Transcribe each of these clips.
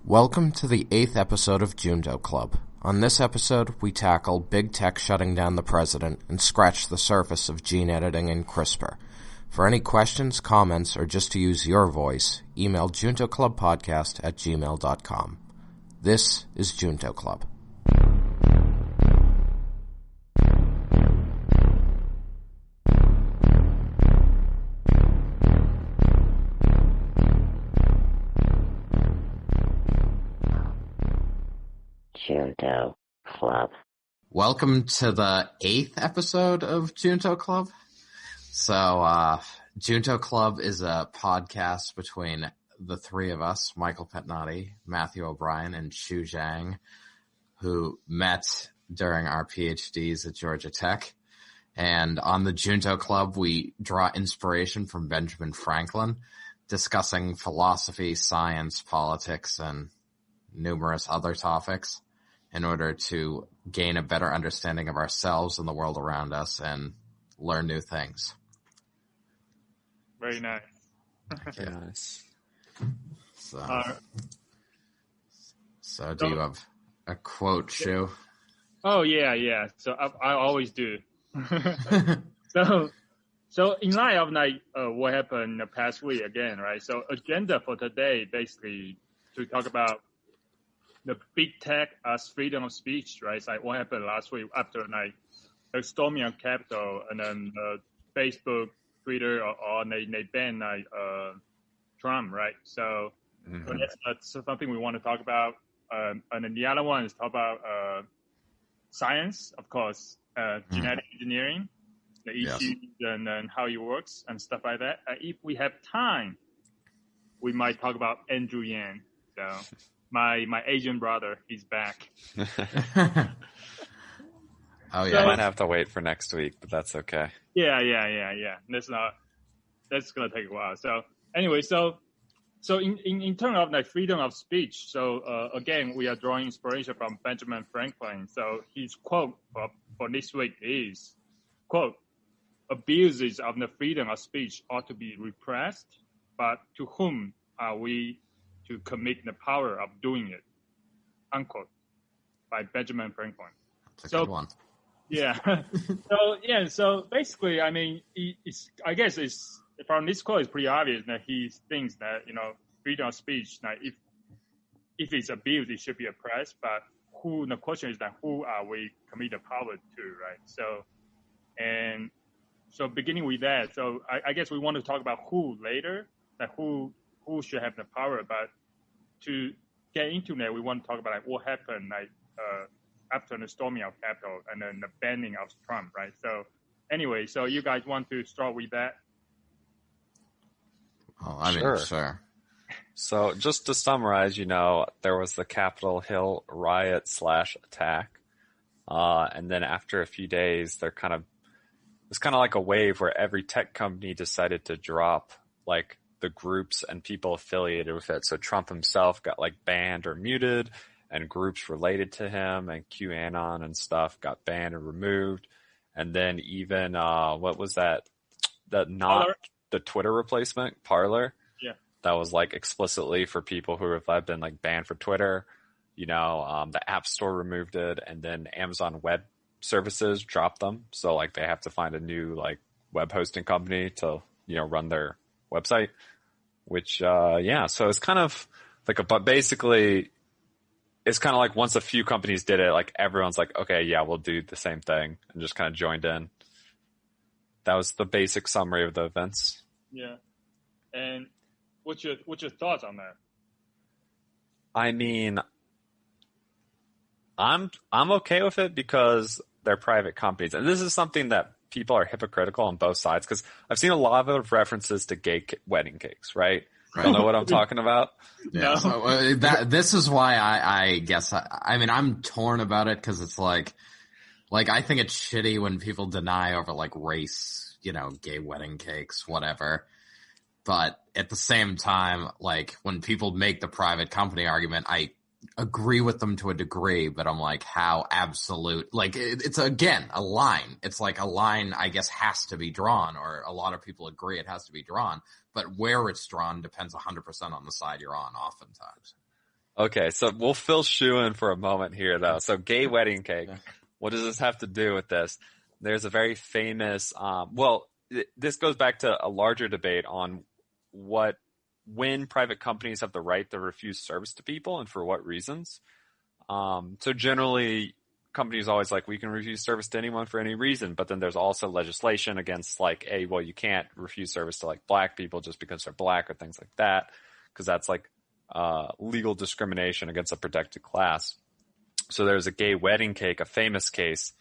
Welcome to the 8th episode of Junto Club. On this episode, we tackle big tech shutting down the president and scratch the surface of gene editing and CRISPR. For any questions, comments, or just to use your voice, email juntoclubpodcast@gmail.com. This is Junto Club. Junto Club. Welcome to the 8th episode of Junto Club. So, Junto Club is a podcast between the three of us, Michael Petnati, Matthew O'Brien, and Xu Zhang, who met during our PhDs at Georgia Tech. And on the Junto Club, we draw inspiration from Benjamin Franklin, discussing philosophy, science, politics, and numerous other topics in order to gain a better understanding of ourselves and the world around us and learn new things. Very nice. Very nice. So do you have a quote, Xu? Oh, yeah. So I always do. So in light of what happened in the past week again, right? So agenda for today, basically to talk about the big tech as freedom of speech, right? It's like what happened last week after the storming of Capitol, and then Facebook, Twitter, or they banned Trump, right? So, so that's something we want to talk about. And then the other one is talk about science, of course, genetic engineering, the issues and how it works and stuff like that. If we have time, we might talk about Andrew Yang. So. My Asian brother, he's back. Oh yeah, I might have to wait for next week, but that's okay. Yeah. That's gonna take a while. So anyway, so in terms of freedom of speech, so again we are drawing inspiration from Benjamin Franklin. So his quote for this week is, quote, "Abuses of the freedom of speech ought to be repressed, but to whom are we to commit the power of doing it," unquote, by Benjamin Franklin. That's a good one. Yeah. So basically, I mean, I guess it's from this quote, it's pretty obvious that he thinks that, freedom of speech, if it's abused, it should be oppressed. But the question is that who are we commit the power to, right? So beginning with that, so I guess we want to talk about who later, that who should have the power, but to get into that, we want to talk about what happened after the storming of Capitol and then the banning of Trump, right? So anyway, so you guys want to start with that? Sure. So just to summarize, there was the Capitol Hill riot / attack. And then after a few days, it's kind of like a wave where every tech company decided to drop the groups and people affiliated with it. So Trump himself got banned or muted, and groups related to him and QAnon and stuff got banned or removed. And then even, what was that? Parler? The Twitter replacement, Parler. Yeah. That was explicitly for people who have been banned for Twitter. The App Store removed it, and then Amazon Web Services dropped them. So they have to find a new web hosting company to, run their website, which, so it's kind of but basically it's kind of once a few companies did it, everyone's okay, yeah, we'll do the same thing, and just kind of joined in. That was the basic summary of the events. Yeah. And what's your thoughts on that? I mean, I'm okay with it because they're private companies, and this is something that people are hypocritical on both sides, because I've seen a lot of references to gay wedding cakes, right? You know what I'm talking about? Yeah. So, this is why I guess I'm torn about it, because it's I think it's shitty when people deny over race, gay wedding cakes, whatever. But at the same time, when people make the private company argument, I agree with them to a degree, but I'm how absolute, it's again a line. It's a line, I guess, has to be drawn, or a lot of people agree it has to be drawn, but where it's drawn depends 100% on the side you're on, oftentimes. Okay, so we'll fill Shu in for a moment here, though. So gay wedding cake. What does this have to do with this? There's a very famous, this goes back to a larger debate on when private companies have the right to refuse service to people and for what reasons. So generally, companies always like, we can refuse service to anyone for any reason, but then there's also legislation against like, you can't refuse service to like black people just because they're black or things like that, because that's like legal discrimination against a protected class. So there's a gay wedding cake, a famous case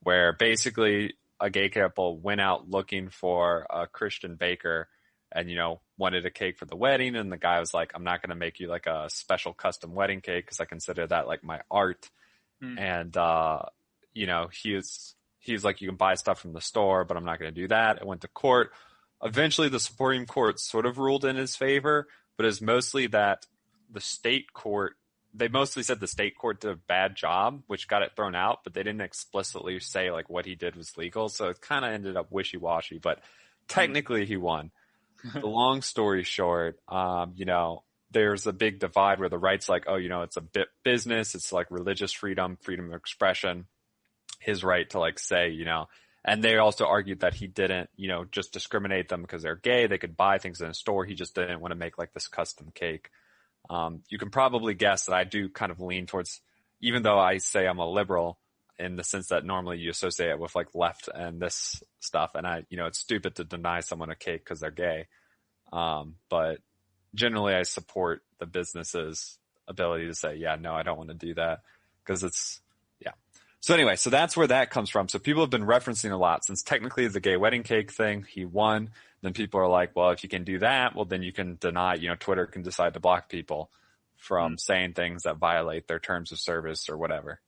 where basically a gay couple went out looking for a Christian baker and, wanted a cake for the wedding. And the guy was like, I'm not going to make you like a special custom wedding cake because I consider that like my art. And, he's like, you can buy stuff from the store, but I'm not going to do that. It went to court. Eventually the Supreme Court sort of ruled in his favor, but it's mostly that the state court, they mostly said the state court did a bad job, which got it thrown out, but they didn't explicitly say like what he did was legal. So it kind of ended up wishy-washy, but technically he won. The long story short, there's a big divide where the right's like, it's a bit business. It's like religious freedom, freedom of expression, his right to like say, and they also argued that he didn't, just discriminate them because they're gay. They could buy things in a store. He just didn't want to make like this custom cake. You can probably guess that I do kind of lean towards, even though I say I'm a liberal in the sense that normally you associate it with like left and this stuff. And it's stupid to deny someone a cake because they're gay. But generally I support the business's ability to say, yeah, no, I don't want to do that because it's, yeah. So anyway, so that's where that comes from. So people have been referencing a lot since technically the gay wedding cake thing, he won. Then people are like, well, if you can do that, well, then you can deny, Twitter can decide to block people from saying things that violate their terms of service or whatever.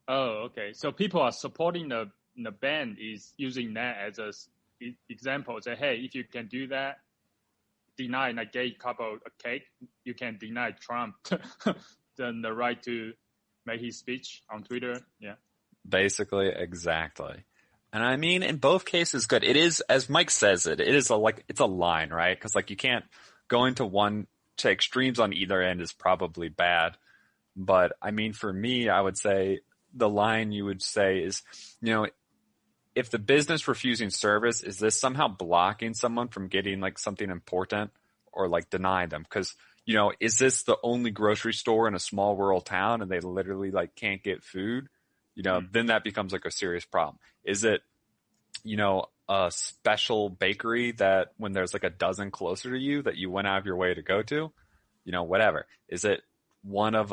Oh, okay. So people are supporting the band is using that as a example. Say, hey, if you can do that, deny a gay couple a cake, you can deny Trump then the right to make his speech on Twitter. Yeah. Basically, exactly. And I mean, in both cases, good. It is, as Mike says it is it's a line, right? Because like you can't go into one to extremes on either end is probably bad. But I mean, for me, I would say the line you would say is, if the business refusing service, is this somehow blocking someone from getting like something important or like denying them? Because, is this the only grocery store in a small rural town and they literally like can't get food? Then that becomes like a serious problem. Is it, a special bakery that when there's like a dozen closer to you that you went out of your way to go to, whatever. Is it one of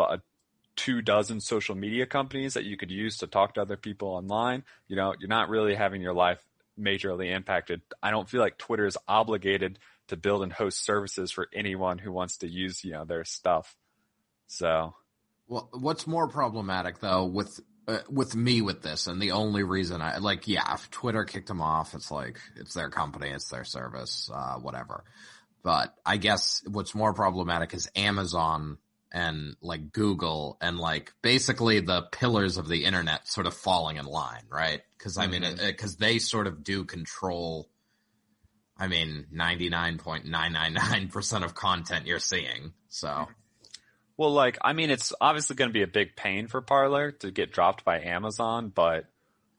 24 social media companies that you could use to talk to other people online? You're not really having your life majorly impacted. I don't feel like Twitter is obligated to build and host services for anyone who wants to use, their stuff. So. Well, what's more problematic though with me with this, and the only reason if Twitter kicked them off, it's like, it's their company, it's their service, whatever. But I guess what's more problematic is Amazon and like Google and like basically the pillars of the internet sort of falling in line, right? Because I mean, because they sort of do control, 99.999% of content you're seeing. So. Well, it's obviously going to be a big pain for Parler to get dropped by Amazon, but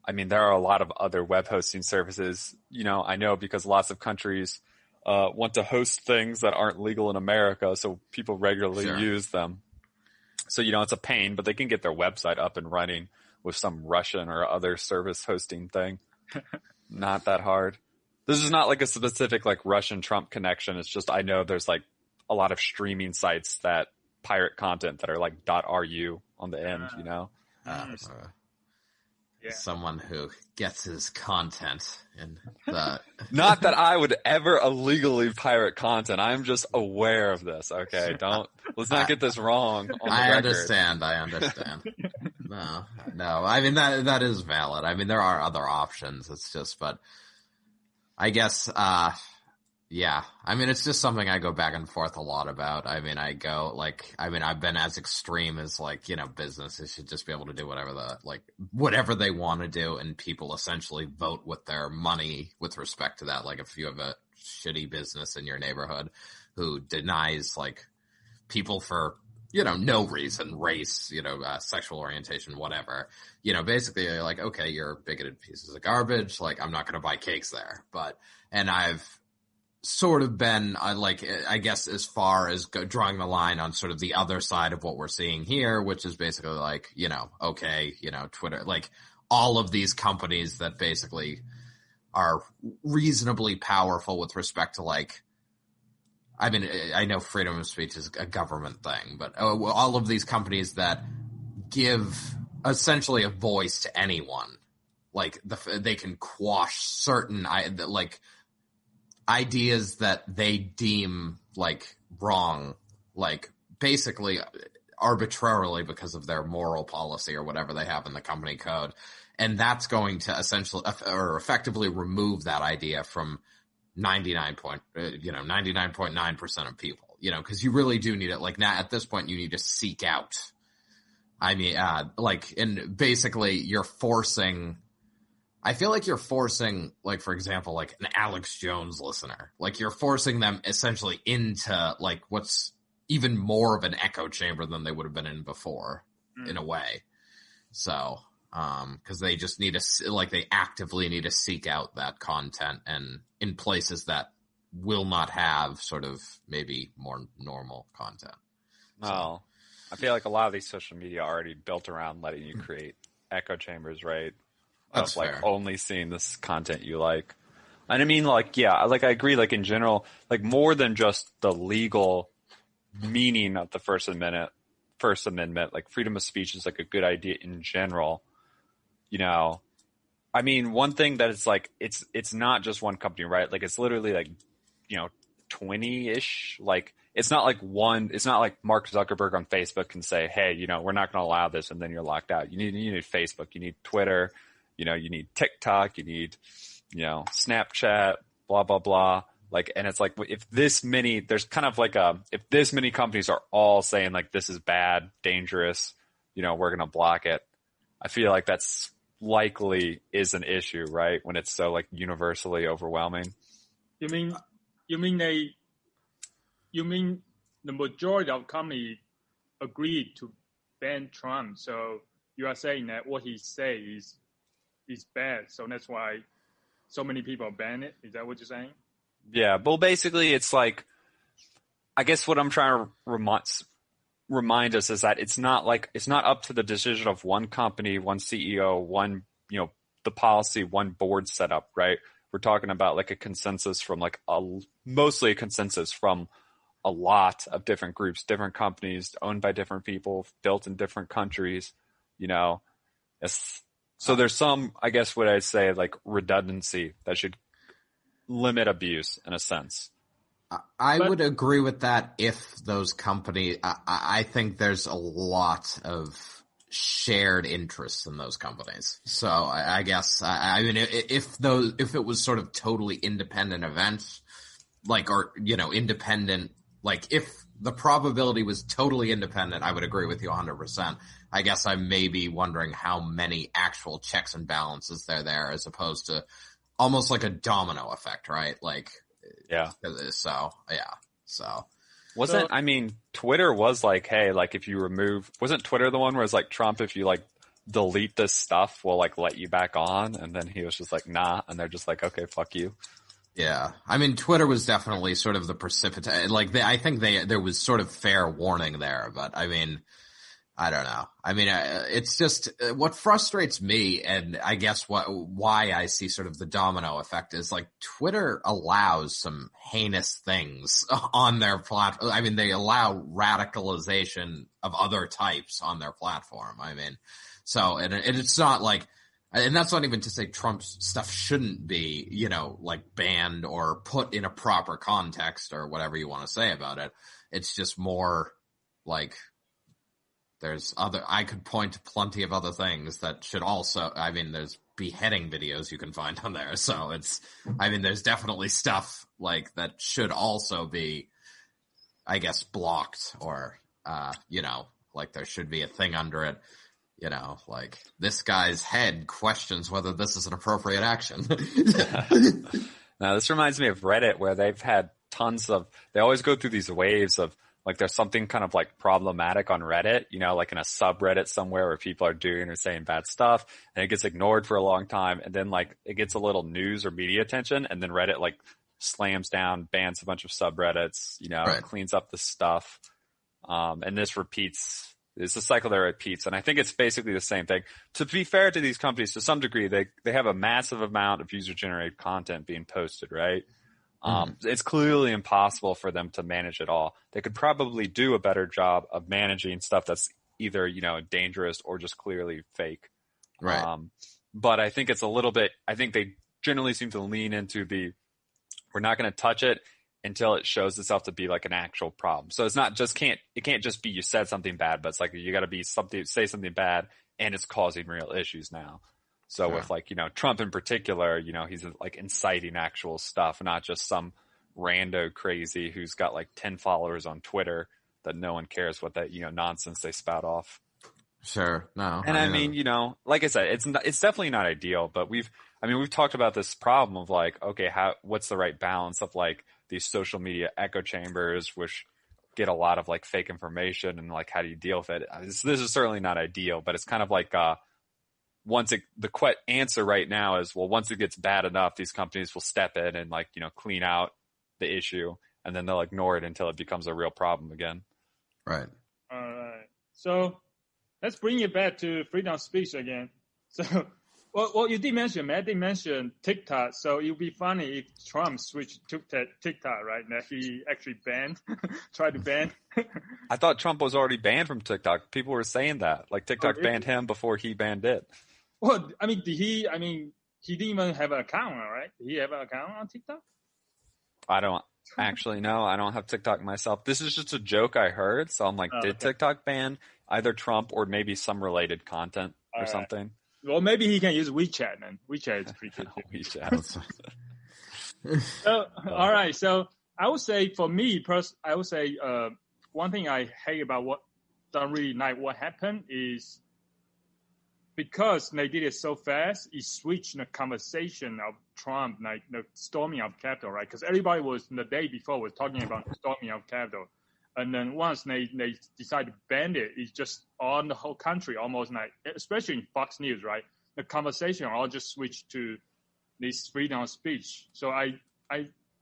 there are a lot of other web hosting services. I know because lots of countries want to host things that aren't legal in America, so people regularly use them. So, it's a pain, but they can get their website up and running with some Russian or other service hosting thing. Not that hard. This is not like a specific like Russian Trump connection. It's just I know there's like a lot of streaming sites that pirate content that are like .ru on the end, Someone who gets his content in the not that I would ever illegally pirate content. I'm just aware of this. Okay, let's not get this wrong on the record. I understand. No. That is valid. there are other options. It's just, but I guess, it's just something I go back and forth a lot about. I've been as extreme as businesses should just be able to do whatever they want to do, and people essentially vote with their money with respect to that. Like if you have a shitty business in your neighborhood who denies people for no reason, race, sexual orientation, whatever. Basically you're like, okay, you're bigoted pieces of garbage. Like, I'm not going to buy cakes there. And I've sort of been, I guess, as far as drawing the line on sort of the other side of what we're seeing here, which is basically like, okay, Twitter, like all of these companies that basically are reasonably powerful with respect to like, I mean, I know freedom of speech is a government thing, but all of these companies that give essentially a voice to anyone, like they can quash certain like ideas that they deem like wrong, like basically arbitrarily because of their moral policy or whatever they have in the company code, and that's going to essentially or effectively remove that idea from 99.9% of people, because you really do need it. Like now at this point, you need to seek out. I mean, and basically I feel like you're forcing, like, for example, like an Alex Jones listener, like you're forcing them essentially into like what's even more of an echo chamber than they would have been in before in a way. So, cause they just need to, like, they actively need to seek out that content and in places that will not have sort of maybe more normal content. No, I feel like a lot of these social media are already built around letting you create echo chambers, right? That's of like fair. only seeing this content you like. And I mean, like, yeah, like I agree, like in general, like more than just the legal meaning of the First Amendment, like freedom of speech is like a good idea in general. I mean, one thing that it's like, it's not just one company, right? Like it's literally like, 20-ish, like it's not like Mark Zuckerberg on Facebook can say, hey, we're not going to allow this. And then you're locked out. You need Facebook, you need Twitter, you need TikTok, you need, Snapchat, blah, blah, blah. Like, and it's like, if this many companies are all saying like, this is bad, dangerous, we're going to block it. I feel like that's likely is an issue, right? When it's so like universally overwhelming. You mean the majority of companies agreed to ban Trump? So you are saying that what he says is bad, so that's why so many people ban it? Is that what you're saying? Yeah, well, basically, it's like, I guess what I'm trying to remind us is that it's not up to the decision of one company, one CEO, one, the policy, one board setup, right? We're talking about like a consensus from like mostly a consensus from a lot of different groups, different companies owned by different people, built in different countries, So there's some, I guess what I'd say, like redundancy that should limit abuse in a sense. I would agree with that if those companies, I think there's a lot of shared interests in those companies. So I guess, I mean, if it was sort of totally independent events, like, or, independent, like if the probability was totally independent, I would agree with you 100%. I guess I may be wondering how many actual checks and balances there as opposed to almost like a domino effect, right? Like, yeah. So, yeah. So. I mean, Twitter was like, hey, like if you wasn't Twitter the one where it's like, Trump, if you like delete this stuff, we'll like let you back on? And then he was just like, nah. And they're just like, okay, fuck you. Yeah. I mean, Twitter was definitely sort of the precipitate, like I think there was sort of fair warning there, but I mean, I don't know. I mean, it's just what frustrates me, and I guess why I see sort of the domino effect is like Twitter allows some heinous things on their platform. I mean, they allow radicalization of other types on their platform. I mean, so and it's not like, and that's not even to say Trump's stuff shouldn't be, like banned or put in a proper context or whatever you want to say about it. It's just more like. I could point to plenty of other things that should also, I mean, there's beheading videos you can find on there. So there's definitely stuff like that should also be, I guess, blocked or, like there should be a thing under it, like this guy's head questions whether this is an appropriate action. Now, this reminds me of Reddit where they've had they always go through these waves of like there's something kind of like problematic on Reddit, like in a subreddit somewhere where people are doing or saying bad stuff, and it gets ignored for a long time, and then like it gets a little news or media attention, and then Reddit like slams down, bans a bunch of subreddits, Right. cleans up the stuff. And this repeats. It's a cycle that repeats. And I think it's basically the same thing. To be fair to these companies, to some degree, they have a massive amount of user-generated content being posted, right? It's clearly impossible for them to manage it all. They could probably do a better job of managing stuff that's either, dangerous or just clearly fake. Right. But I think it's a little bit, I think they generally seem to lean into we're not going to touch it until it shows itself to be like an actual problem. So it's not just it can't just be you said something bad, but it's like you got to say something bad and it's causing real issues now. So with like, Trump in particular, he's like inciting actual stuff, not just some rando crazy who's got like 10 followers on Twitter that no one cares what that, nonsense they spout off. Sure. No. And I mean, like I said, it's definitely not ideal, but we've talked about this problem of like, okay, what's the right balance of like these social media echo chambers, which get a lot of like fake information, and like, how do you deal with it? This is certainly not ideal, but it's kind of like, the answer right now is, well, once it gets bad enough, these companies will step in and like, clean out the issue, and then they'll ignore it until it becomes a real problem again. Right. All right. So let's bring it back to freedom of speech again. So, well, you did mention, Matt did mention TikTok. So it would be funny if Trump switched to TikTok, right? That he actually tried to ban. I thought Trump was already banned from TikTok. People were saying that. Like TikTok banned him before he banned it. Well, I mean, he didn't even have an account, right? Did he have an account on TikTok? I don't actually know. I don't have TikTok myself. This is just a joke I heard. So I'm like, did TikTok ban either Trump or maybe some related content or something? Well, maybe he can use WeChat then. WeChat is pretty good. WeChat. So, all right. So I would say for me, I would say one thing I hate about don't really like what happened is because they did it so fast, it switched the conversation of Trump, like the storming of Capitol, right? Because everybody the day before was talking about the storming of Capitol. And then once they decide to ban it, it's just on the whole country, almost like, especially in Fox News, right? The conversation all just switched to this freedom of speech. So I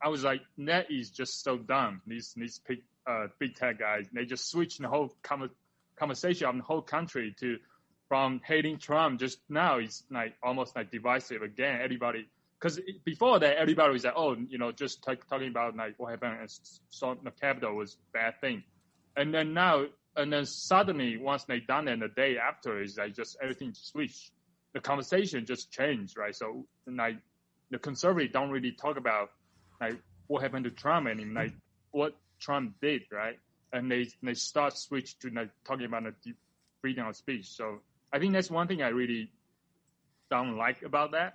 was like, that is just so dumb. These big tech guys, they just switched the whole conversation of the whole country from hating Trump. Just now it's like almost like divisive again. Everybody, because before that, everybody was like, oh, just talking about like what happened and so the Capitol was a bad thing. And then suddenly once they done it the day after, it's like just everything switched. The conversation just changed, right? So like the conservatives don't really talk about like what happened to Trump and like what Trump did, right? And they start switch to like talking about the freedom of speech. So I think that's one thing I really don't like about that.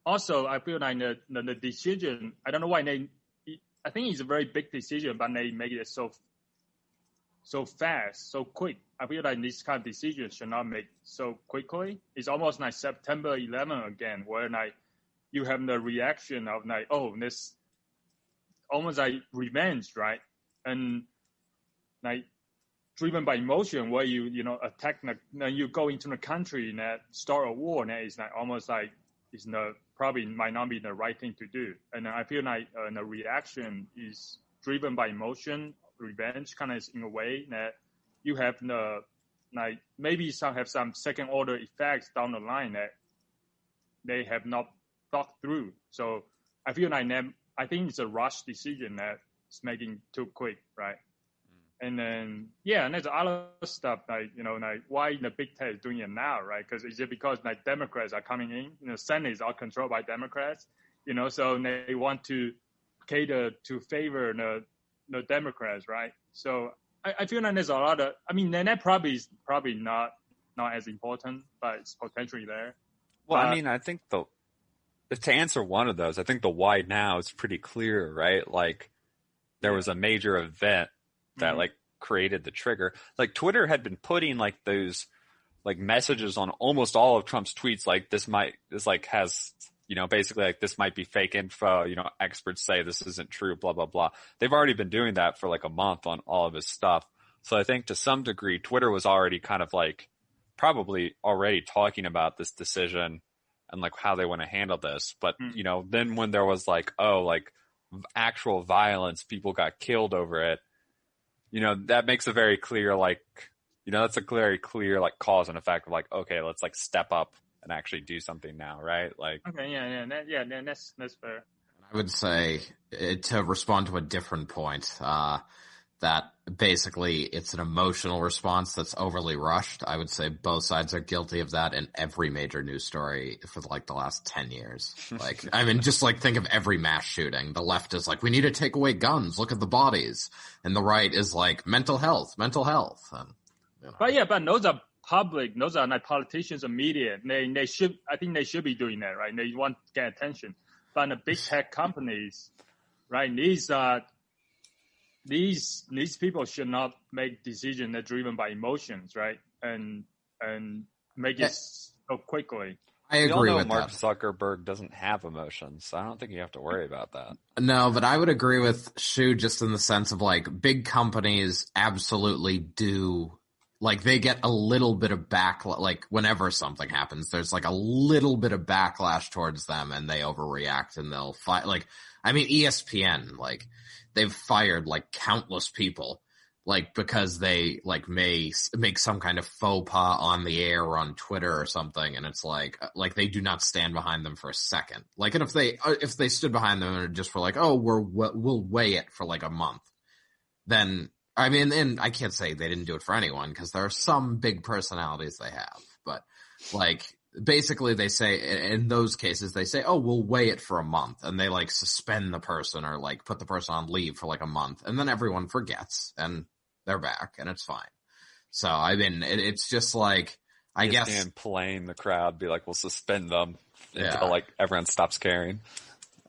Also, I feel like the decision, I don't know why I think it's a very big decision, but they make it so fast, so quick. I feel like this kind of decision should not make so quickly. It's almost like September 11 again, where like you have the reaction of like, oh, this almost like revenge, right? And like driven by emotion, where you attack, you go into the country and start a war, and it's like almost like probably might not be the right thing to do. And I feel like the reaction is driven by emotion, revenge, kind of in a way that you have maybe have some second order effects down the line that they have not thought through. So I feel like I think it's a rush decision that's making too quick, right? And then, and there's other stuff like why the big tech is doing it now, right? Because is it because like Democrats are coming in? The Senate is all controlled by Democrats, so they want to cater to favor the Democrats, right? So I feel like there's a lot of, that probably is not as important, but it's potentially there. Well, I think to answer one of those, I think the why now is pretty clear, right? Like there was a major event that like created the trigger. Like Twitter had been putting like those like messages on almost all of Trump's tweets. Like this has basically like this might be fake info, experts say this isn't true, blah, blah, blah. They've already been doing that for like a month on all of his stuff. So I think to some degree, Twitter was already kind of like probably already talking about this decision and like how they want to handle this. But, then when there was like, actual violence, people got killed over it, that makes a very clear, like, that's a very clear, like, cause and effect of like, okay, let's like step up and actually do something now, right? Like, okay, that's fair. I would say, to respond to a different point, that basically it's an emotional response that's overly rushed. I would say both sides are guilty of that in every major news story for like the last 10 years. Like, I mean, just like think of every mass shooting. The left is like, we need to take away guns. Look at the bodies. And the right is like, mental health. And, But those are public. Those are like politicians and media. I think they should be doing that, right? They want to get attention. But the big tech companies, right? These people should not make decisions that are driven by emotions, right? And make it so quickly. I agree with Mark that. Zuckerberg doesn't have emotions, so I don't think you have to worry about that. No, but I would agree with Shu just in the sense of like big companies absolutely do, like they get a little bit of backlash, like whenever something happens, there's like a little bit of backlash towards them and they overreact and they'll fight. Like, I mean, ESPN, like they've fired like countless people, like because they like may make some kind of faux pas on the air or on Twitter or something. And it's like they do not stand behind them for a second. Like, and if they stood behind them and just were like, oh, we'll weigh it for like a month, then I mean, and I can't say they didn't do it for anyone because there are some big personalities they have, but like basically they say in those cases, they say, oh, we'll weigh it for a month, and they like suspend the person or like put the person on leave for like a month, and then everyone forgets and they're back and it's fine. So I mean, it's just like, I guess playing the crowd, be like, we'll suspend them until like everyone stops caring.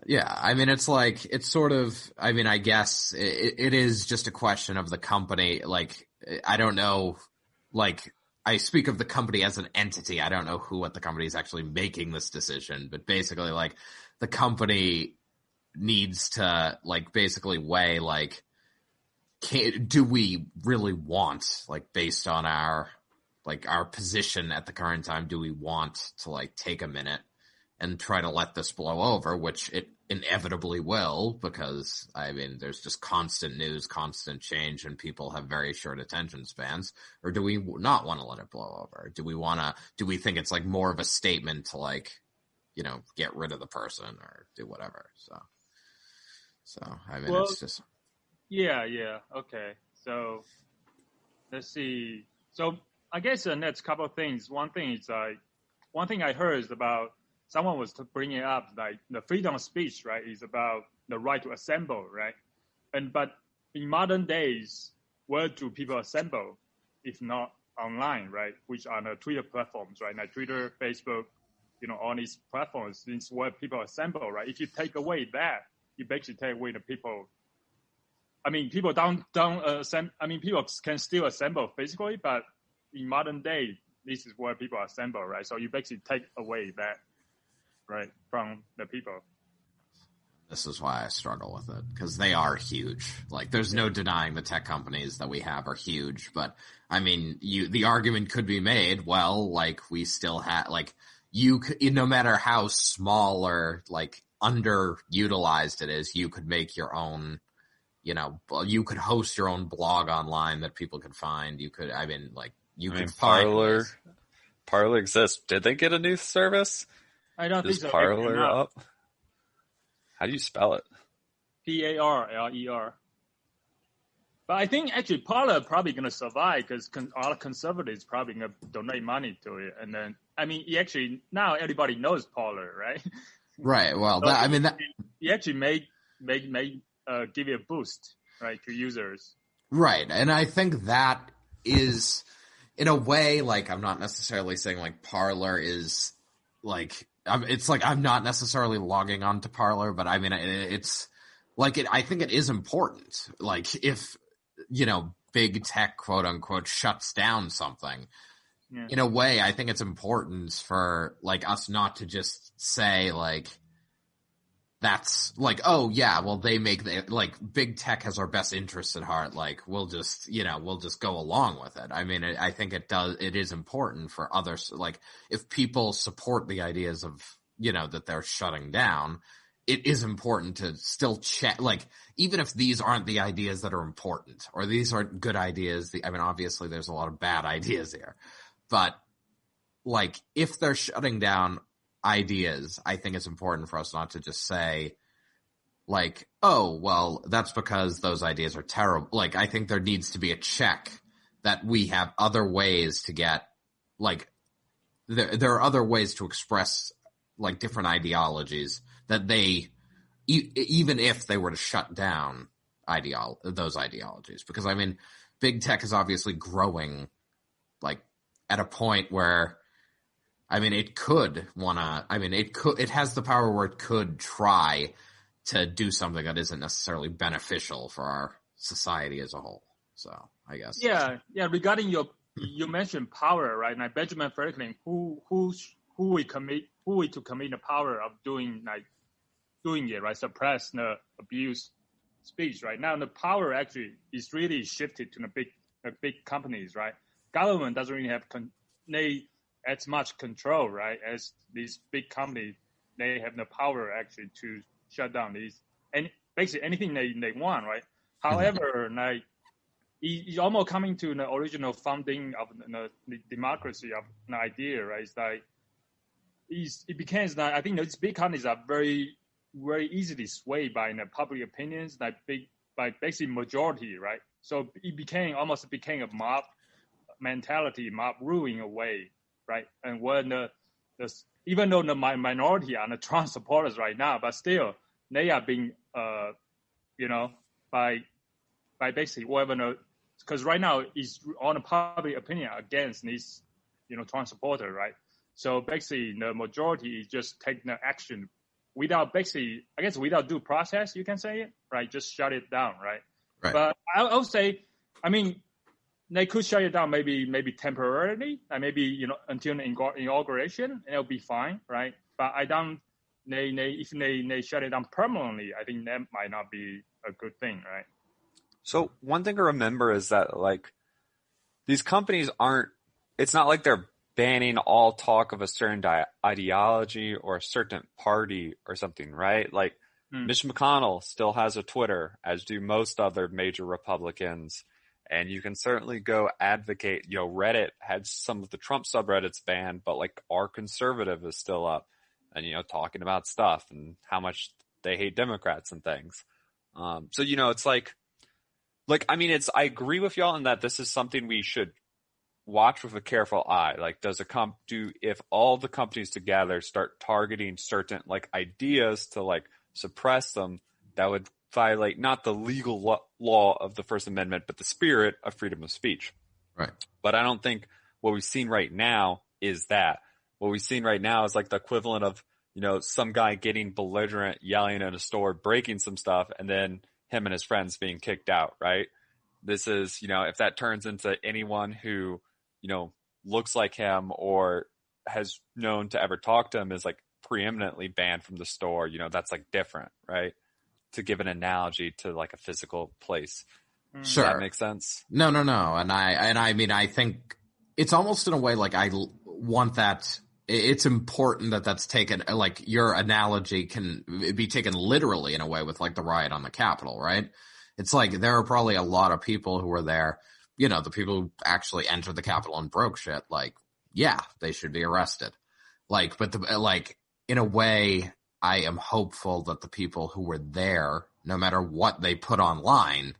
Yeah, I mean, it's like, it's sort of, I mean, I guess it is just a question of the company. Like, I don't know, like, I speak of the company as an entity. I don't know what the company is actually making this decision, but basically, like, the company needs to, like, basically weigh, like, do we really want, like, based on our position at the current time, do we want to, like, take a minute and try to let this blow over, which it inevitably will, because, I mean, there's just constant news, constant change, and people have very short attention spans? Or do we not want to let it blow over? Do we think it's like more of a statement to like, get rid of the person or do whatever? So I mean, it's just. Yeah. Okay. So let's see. So I guess the next couple of things. One thing I heard is about, someone was bringing up like the freedom of speech, right, is about the right to assemble, right? But in modern days, where do people assemble if not online, right? Which are the Twitter platforms, right? Like Twitter, Facebook, all these platforms is where people assemble, right? If you take away that, you basically take away the people. I mean, people don't assemble. I mean, people can still assemble physically, but in modern day, this is where people assemble, right? So you basically take away that, right, from the people. This is why I struggle with it, because they are huge. Like, there's no denying the tech companies that we have are huge, but I mean, the argument could be made, well, like, we still have, like, no matter how small or like underutilized it is, you could make your own, you could host your own blog online that people could find. You could, could find Parler exists. Did they get a new service? I don't think so. Parler up? How do you spell it? Parler. But I think actually Parler probably going to survive because all conservatives probably going to donate money to it. And then, I mean, now everybody knows Parler, right? Right. Well, so he actually may give you a boost, right, to users. Right. And I think that is, in a way, like, I'm not necessarily saying like Parler is like, it's like I'm not necessarily logging on to Parler, but I mean, it's like I think it is important. Like, if, big tech, quote unquote, shuts down something, in a way, I think it's important for like us not to just say like, that's like, oh yeah, well they make like big tech has our best interests at heart. Like we'll just go along with it. I mean, I think it is important for others. Like if people support the ideas of, that they're shutting down, it is important to still check, like, even if these aren't the ideas that are important or these aren't good ideas. I mean, obviously there's a lot of bad ideas here, but like if they're shutting down ideas, I think it's important for us not to just say like, oh, well, that's because those ideas are terrible. Like, I think there needs to be a check that we have other ways to get, like, there are other ways to express like different ideologies that they, even if they were to shut down those ideologies, because I mean, big tech is obviously growing like at a point where, I mean, it has the power where it could try to do something that isn't necessarily beneficial for our society as a whole. So I guess. Yeah. Regarding you mentioned power, right? Now, Benjamin Franklin, who we to commit the power of doing it, right? Suppress the abuse speech, right? Now the power actually is really shifted to the big companies, right? Government doesn't really have as much control, right? As these big companies, they have the power actually to shut down these and basically anything they want, right? However, like it's almost coming to the original founding of the democracy of the idea, right? It's like it becomes that I think these big companies are very, very easily swayed by the public opinions, by basically majority, right? So it became a mob mentality, mob rule in a way, right? And when even though the minority are the Trump supporters right now, but still they are being, by basically whatever, because right now is on the public opinion against this, Trump supporter, right? So basically the majority is just taking the action without due process, you can say it, right? Just shut it down, right? But I would say, I mean, they could shut it down maybe temporarily, and maybe until the inauguration, and it'll be fine, right? But I don't. If they shut it down permanently, I think that might not be a good thing, right? So one thing to remember is that like these companies aren't. It's not like they're banning all talk of a certain ideology or a certain party or something, right? Like Mitch McConnell still has a Twitter, as do most other major Republicans. And you can certainly go advocate, Reddit had some of the Trump subreddits banned, but like our conservative is still up and, talking about stuff and how much they hate Democrats and things. So, it's like, I mean, I agree with y'all in that this is something we should watch with a careful eye. Like, if all the companies together start targeting certain like ideas to like suppress them, that would violate not the legal law of the First Amendment, but the spirit of freedom of speech. Right. But I don't think what we've seen right now is that. What we've seen right now is like the equivalent of, some guy getting belligerent, yelling at a store, breaking some stuff, and then him and his friends being kicked out, right? This is, if that turns into anyone who, looks like him or has known to ever talk to him is like preeminently banned from the store, that's like different, right? To give an analogy to like a physical place. Sure. Does that make sense? No. And I mean, I think it's almost in a way like I want that. It's important that that's taken, like your analogy can be taken literally in a way with like the riot on the Capitol, right? It's like there are probably a lot of people who were there, the people who actually entered the Capitol and broke shit. Like, yeah, they should be arrested. Like, but in a way, I am hopeful that the people who were there, no matter what they put online,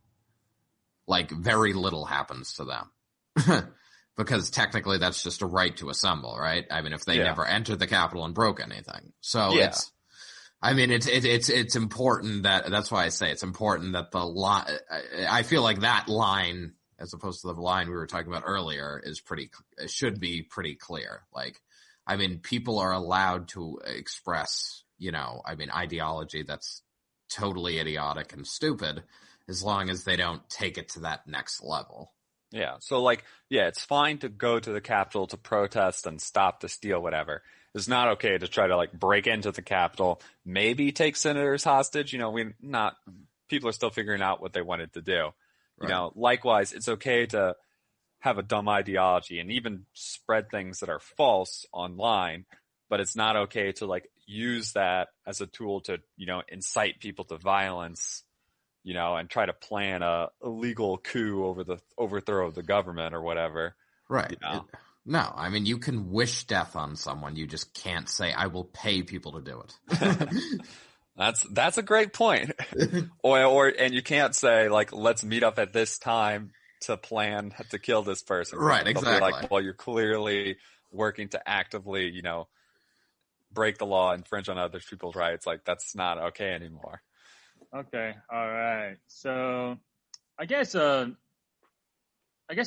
like very little happens to them. Because technically that's just a right to assemble, right? I mean, if they never entered the Capitol and broke anything. So it's important that's why I say it's important that the line, I feel like that line, as opposed to the line we were talking about earlier, should be pretty clear. Like, I mean, people are allowed to express, ideology that's totally idiotic and stupid as long as they don't take it to that next level. Yeah. So like, yeah, it's fine to go to the Capitol to protest and stop the steal, whatever. It's not okay to try to like break into the Capitol, maybe take senators hostage. You know, people are still figuring out what they wanted to do. You Right. know, likewise, it's okay to have a dumb ideology and even spread things that are false online, but it's not okay to like use that as a tool to, you know, incite people to violence, you know, and try to plan a illegal coup over the overthrow of the government or whatever. Right. You know? No, I mean, you can wish death on someone. You just can't say, I will pay people to do it. That's a great point. And you can't say like, let's meet up at this time to plan to kill this person. Right, They'll exactly. be like, well, you're clearly working to actively, you know, break the law, infringe on other people's rights. Like that's not okay anymore. Okay. All right. So I guess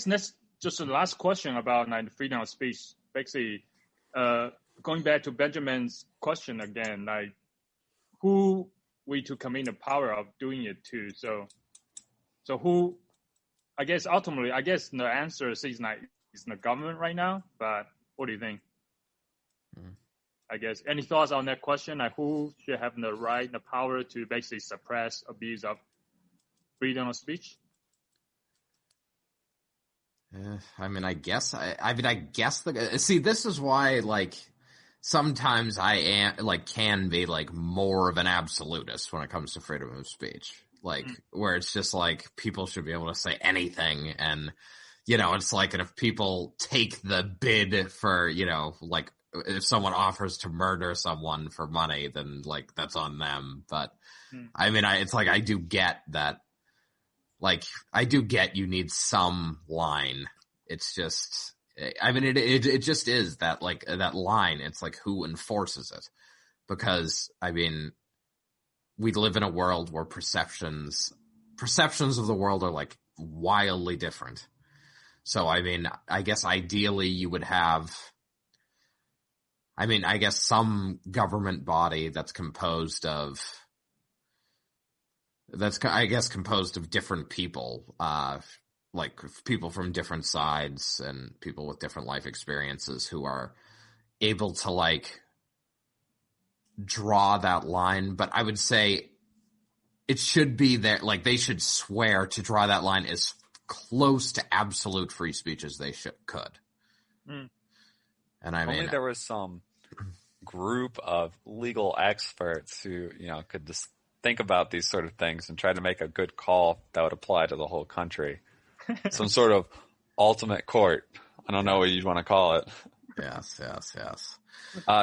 next, just the last question about like the freedom of speech. Basically, going back to Benjamin's question again, like who we to commit the power of doing it to. So who? I guess ultimately, the answer is like it's the government right now. But what do you think? I guess any thoughts on that question? Like who should have the right, the power to basically suppress abuse of freedom of speech? I mean, I guess see, this is why, like, sometimes can be, like, more of an absolutist when it comes to freedom of speech. Like, where it's just, like, people should be able to say anything, and, you know, it's like, and if people take the bid for, you know, like, if someone offers to murder someone for money, then, like, that's on them. But, I mean, it's like, I do get that. Like, I do get you need some line. It's just, I mean, it just is that, like, that line. It's like, who enforces it? Because, I mean, we live in a world where perceptions of the world are, like, wildly different. So, I mean, I guess ideally you would have, I mean, I guess some government body that's composed of different people, like people from different sides and people with different life experiences who are able to like draw that line. But I would say it should be there. Like they should swear to draw that line as close to absolute free speech as they could. And I mean, only there was some group of legal experts who, you know, could just think about these sort of things and try to make a good call that would apply to the whole country. Some sort of ultimate court. I don't know what you'd want to call it. Yes.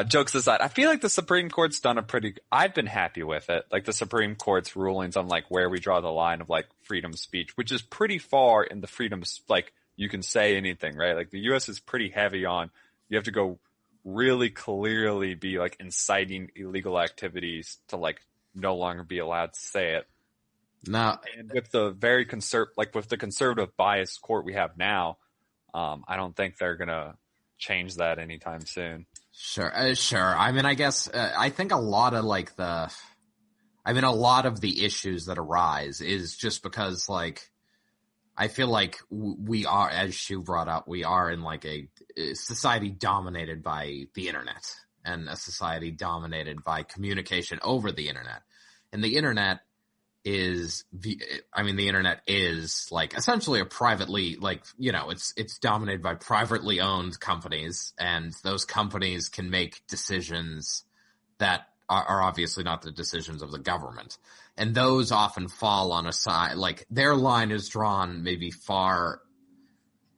Jokes aside, I feel like the Supreme Court's done I've been happy with it. Like the Supreme Court's rulings on like where we draw the line of like freedom of speech, which is pretty far in the freedom, like you can say anything, right? Like the U.S. is pretty heavy on, you have to go really clearly be like inciting illegal activities to like no longer be allowed to say it. Now, and with the with the conservative biased court we have now, I don't think they're gonna change that anytime soon. Sure. I mean, I guess I think a lot of the issues that arise is just because like I feel like we are, as Shu brought up, we are in like a society dominated by the internet and a society dominated by communication over the internet. And the internet is like essentially a privately, like, you know, it's dominated by privately owned companies, and those companies can make decisions that are obviously not the decisions of the government. And those often fall on a side, like their line is drawn maybe far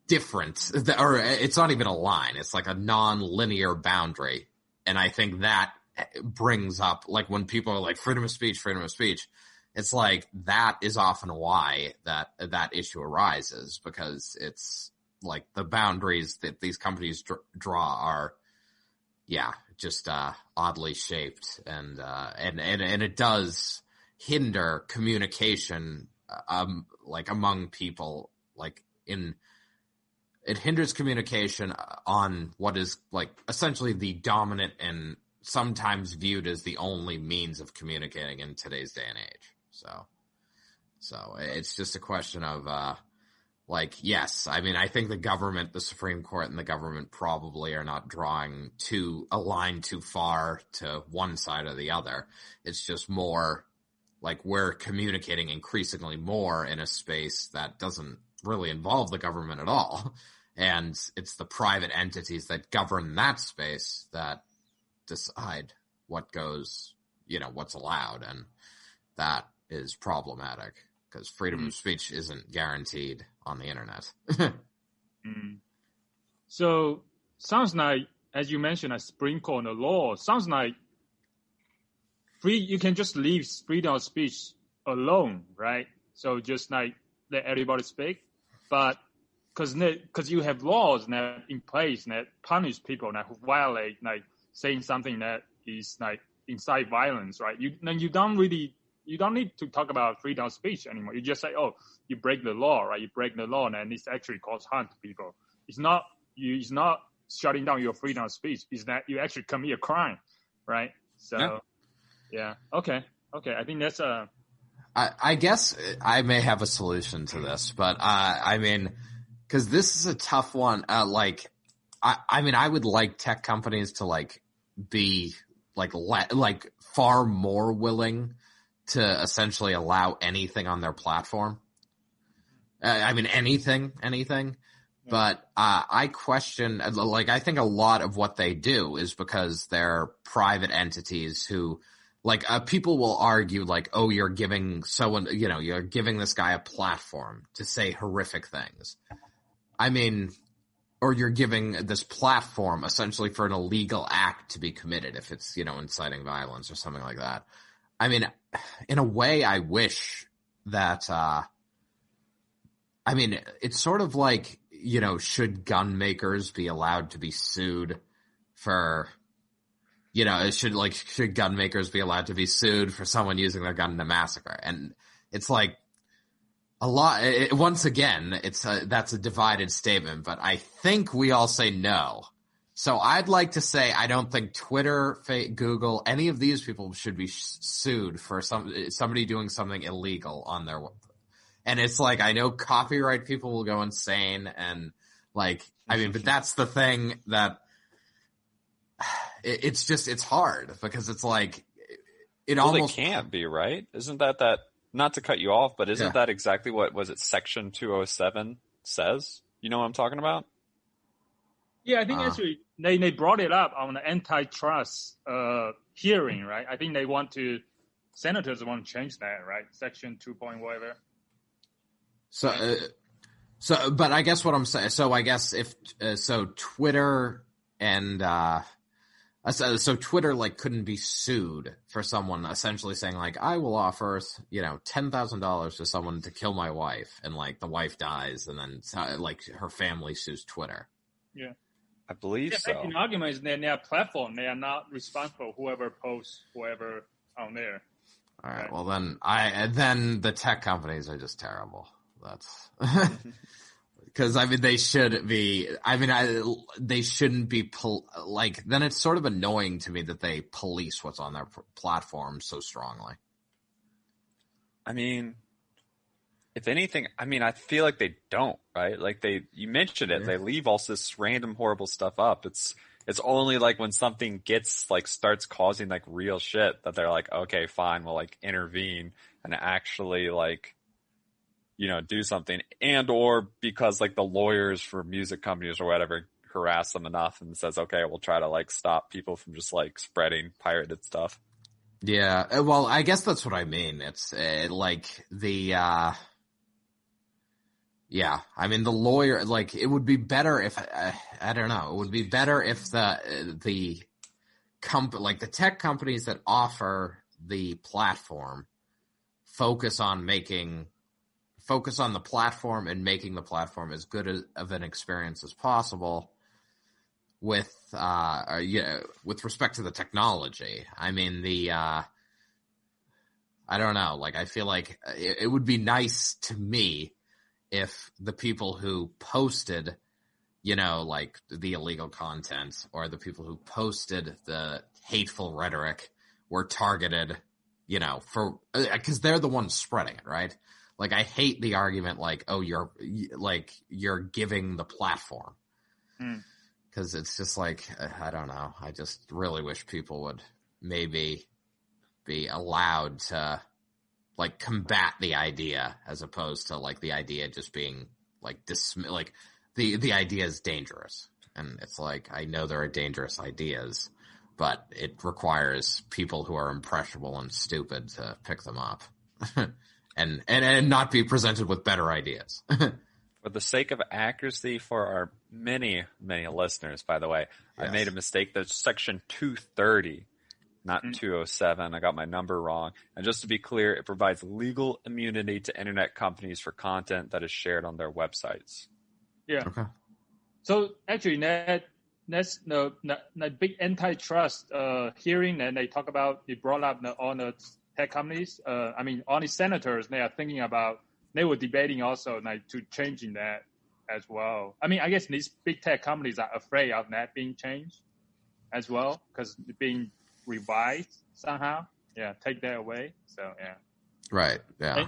different, or it's not even a line. It's like a non-linear boundary. And I think that brings up, like when people are like freedom of speech, it's like that is often why that issue arises, because it's like the boundaries that these companies draw are, just oddly shaped, and it does hinder communication, like among people, like it hinders communication on what is like essentially the dominant and sometimes viewed as the only means of communicating in today's day and age. So it's just a question of like, yes, I mean, I think the Supreme Court and the government probably are not drawing a line too far to one side or the other. It's just more like we're communicating increasingly more in a space that doesn't really involve the government at all. And it's the private entities that govern that space that decide what goes, what's allowed. And that is problematic because freedom of speech isn't guaranteed on the internet. So sounds like, as you mentioned, a Supreme Court and the law, sounds like you can just leave freedom of speech alone, right? So just like let everybody speak, but because you have laws that in place that punish people that who violate, like saying something that is like incite violence, right? You don't need to talk about freedom of speech anymore. You just say, oh, you break the law, right? You break the law, and it's actually cause harm to people. It's not shutting down your freedom of speech. It's that you actually commit a crime, right? So, yeah. Okay. I think that's I guess I may have a solution to this, but I mean, because this is a tough one. I would like tech companies to like be like far more willing to essentially allow anything on their platform. I mean, anything. But I question, I think a lot of what they do is because they're private entities who, people will argue, oh, you're giving you're giving this guy a platform to say horrific things. I mean, or you're giving this platform essentially for an illegal act to be committed if it's, inciting violence or something like that. I mean, in a way, I wish that, it's sort of like, should gun makers be allowed to be sued for, should gun makers be allowed to be sued for someone using their gun in a massacre? And it's like a lot, once again, that's a divided statement, but I think we all say no. So I'd like to say I don't think Twitter, Google, any of these people should be sued for somebody doing something illegal on their. And it's like, I know copyright people will go insane and but that's the thing that it's hard because it's like almost they can't be, right? Isn't that not to cut you off, but isn't that exactly what was it Section 207 says? You know what I'm talking about? Yeah, I think actually they brought it up on the antitrust hearing, right? I think senators want to change that, right? Section 2 point whatever. So, but I guess what I'm saying, so I guess if, Twitter and, so Twitter, couldn't be sued for someone essentially saying, I will offer, $10,000 to someone to kill my wife, and, the wife dies, and then, her family sues Twitter. Yeah. I believe so. Making arguments that their platform, they are not responsible, whoever posts, whoever on there. All right. Well, then the tech companies are just terrible. That's because they should be. They shouldn't be. Then it's sort of annoying to me that they police what's on their platform so strongly. I mean, if anything, I feel like they don't, right? You mentioned it. Yeah. They leave all this random horrible stuff up. It's only when something gets starts causing real shit that they're okay, fine, we'll intervene and actually do something, and or because the lawyers for music companies or whatever harass them enough and says, okay, we'll try to stop people from just spreading pirated stuff. Yeah, well, I guess that's what I mean. It's the the lawyer, it would be better if I don't know. It would be better if the tech companies that offer the platform focus on the platform and making the platform as good of an experience as possible with respect to the technology. I don't know. I feel like it would be nice to me if the people who posted, the illegal content or the people who posted the hateful rhetoric were targeted, because they're the ones spreading it, right? like, I hate the argument like, oh, you're giving the platform. Because it's just like, I don't know. I just really wish people would maybe be allowed to, like, combat the idea as opposed to, like, the idea just being, like, like, the idea is dangerous. And it's like, I know there are dangerous ideas, but it requires people who are impressionable and stupid to pick them up and not be presented with better ideas. For the sake of accuracy for our many, many listeners, by the way, yes. I made a mistake. There's section 230, not 207. I got my number wrong. And just to be clear, it provides legal immunity to internet companies for content that is shared on their websites. Yeah. Okay. So actually, that's the big antitrust hearing, and they brought up all the tech companies. All the senators, they were debating also to changing that as well. I mean, I guess these big tech companies are afraid of that being changed as well because being revised somehow. Yeah, take that away. So yeah. Right. Yeah.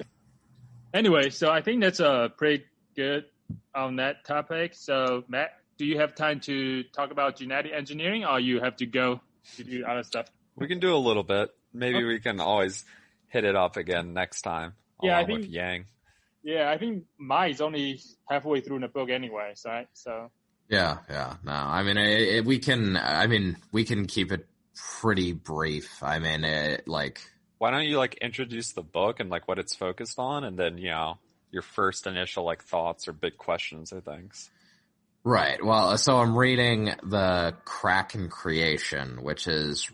Anyway, so I think that's pretty good on that topic. So Matt, do you have time to talk about genetic engineering, or you have to go to do other stuff? We can do a little bit. Maybe we can always hit it up again next time. Yeah, I think with Yang. Yeah, I think mine's only halfway through the book anyway, right? So. Yeah. No, I mean, we can keep it pretty brief. I mean, why don't you introduce the book and what it's focused on, and then your first initial thoughts or big questions or things. Right. Well, so I'm reading The Crack in Creation, which is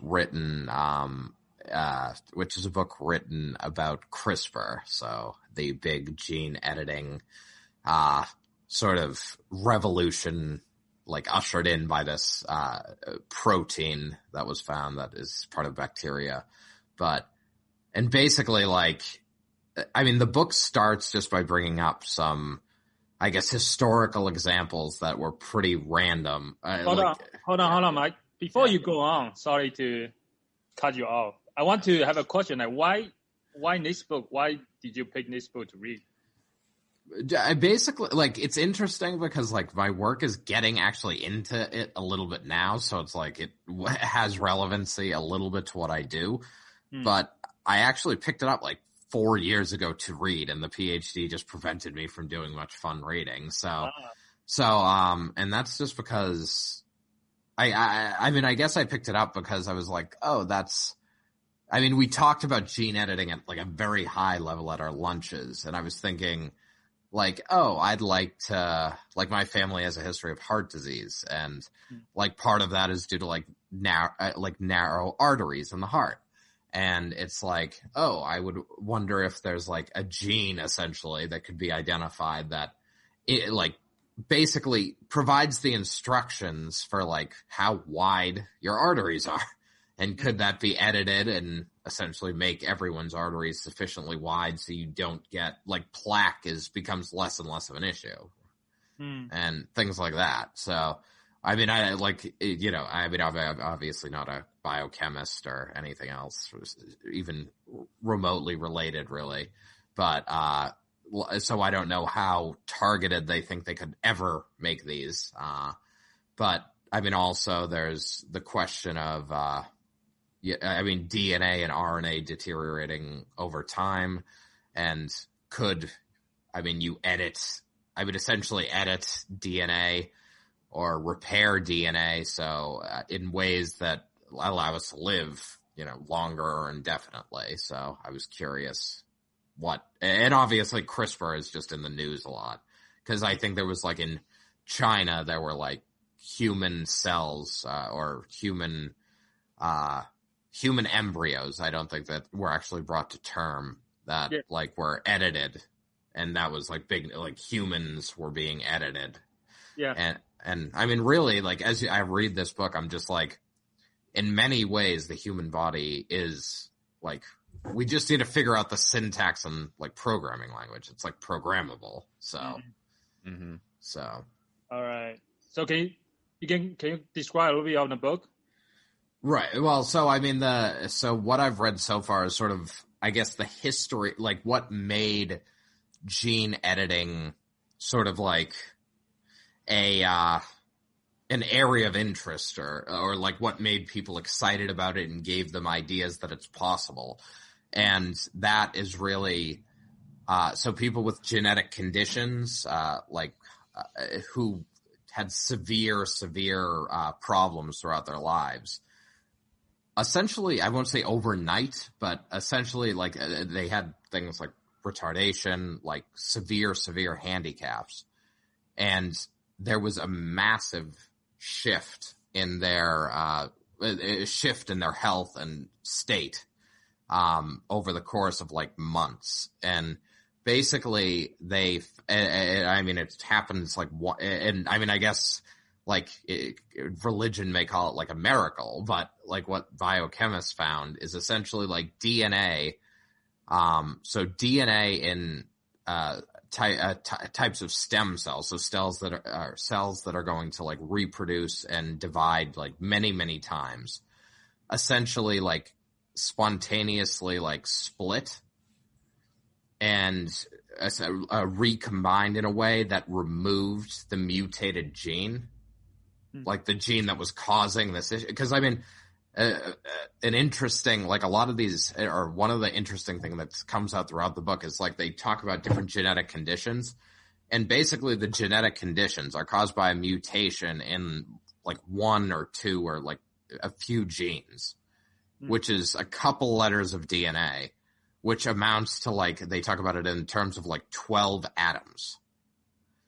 which is a book written about CRISPR. So the big gene editing, sort of revolution, ushered in by this, protein that was found that is part of bacteria. And basically the book starts just by bringing up some, I guess, historical examples that were pretty random. Hold on, Mike. Before you go on, sorry to cut you off. I want to have a question. Why this book? Why did you pick this book to read? I basically, it's interesting because, my work is getting actually into it a little bit now. So it's it has relevancy a little bit to what I do. But I actually picked it up 4 years ago to read, and the PhD just prevented me from doing much fun reading. And that's just because I guess I picked it up because I was we talked about gene editing at a very high level at our lunches, and I was thinking I'd like to, my family has a history of heart disease, and part of that is due to narrow arteries in the heart. And it's I would wonder if there's a gene essentially that could be identified that it basically provides the instructions for how wide your arteries are. And could that be edited and essentially make everyone's arteries sufficiently wide so you don't get plaque becomes less and less of an issue and things like that. So, I'm obviously not a biochemist or anything else, even remotely related, really. But so I don't know how targeted they think they could ever make these. But also there's the question of DNA and RNA deteriorating over time, and could you essentially edit DNA or repair DNA, so in ways that allow us to live, longer or indefinitely. So I was curious and obviously CRISPR is just in the news a lot, because I think there was in China, there were human cells or human embryos. I don't think that were actually brought to term that were edited, and that was big, humans were being edited. Yeah. And really, as I read this book, I'm just in many ways, the human body is we just need to figure out the syntax and programming language. It's programmable. So, so. All right. So can you describe a little bit of the book? Right. Well, so so what I've read so far is sort of, I guess, the history, what made gene editing sort of like an area of interest or like what made people excited about it and gave them ideas that it's possible. And that is really, so people with genetic conditions, who had severe problems throughout their lives. Essentially, I won't say overnight, but essentially like they had things like retardation, like severe handicaps. And there was a massive shift in their health and state over the course of like months. And basically it happens like, and I mean, I guess like religion may call it like a miracle, but like what biochemists found is essentially like DNA. So DNA in types of stem cells, so cells that are going to like reproduce and divide like many times, essentially like spontaneously like split and recombined in a way that removed the mutated gene, like the gene that was causing this issue. Because I mean, an interesting, like a lot of these, or one of the interesting thing that comes out throughout the book is like they talk about different genetic conditions, and basically the genetic conditions are caused by a mutation in like one or two or like a few genes, which is a couple letters of DNA, which amounts to like, they talk about it in terms of like 12 atoms.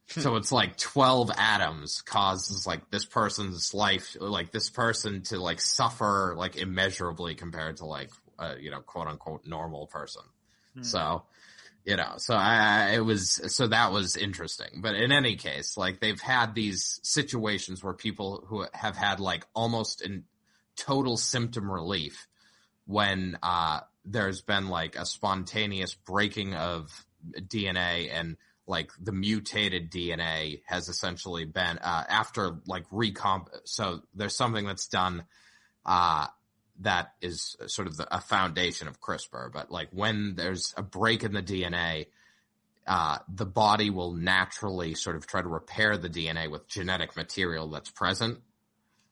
So it's like 12 atoms causes like this person's life, like this person to like suffer like immeasurably compared to like, quote unquote normal person. So, so that was interesting. But in any case, like they've had these situations where people who have had like almost in total symptom relief when, there's been like a spontaneous breaking of DNA, and like the mutated DNA has essentially been after like so there's something that's done that is sort of a foundation of CRISPR, but like when there's a break in the DNA, the body will naturally sort of try to repair the DNA with genetic material that's present.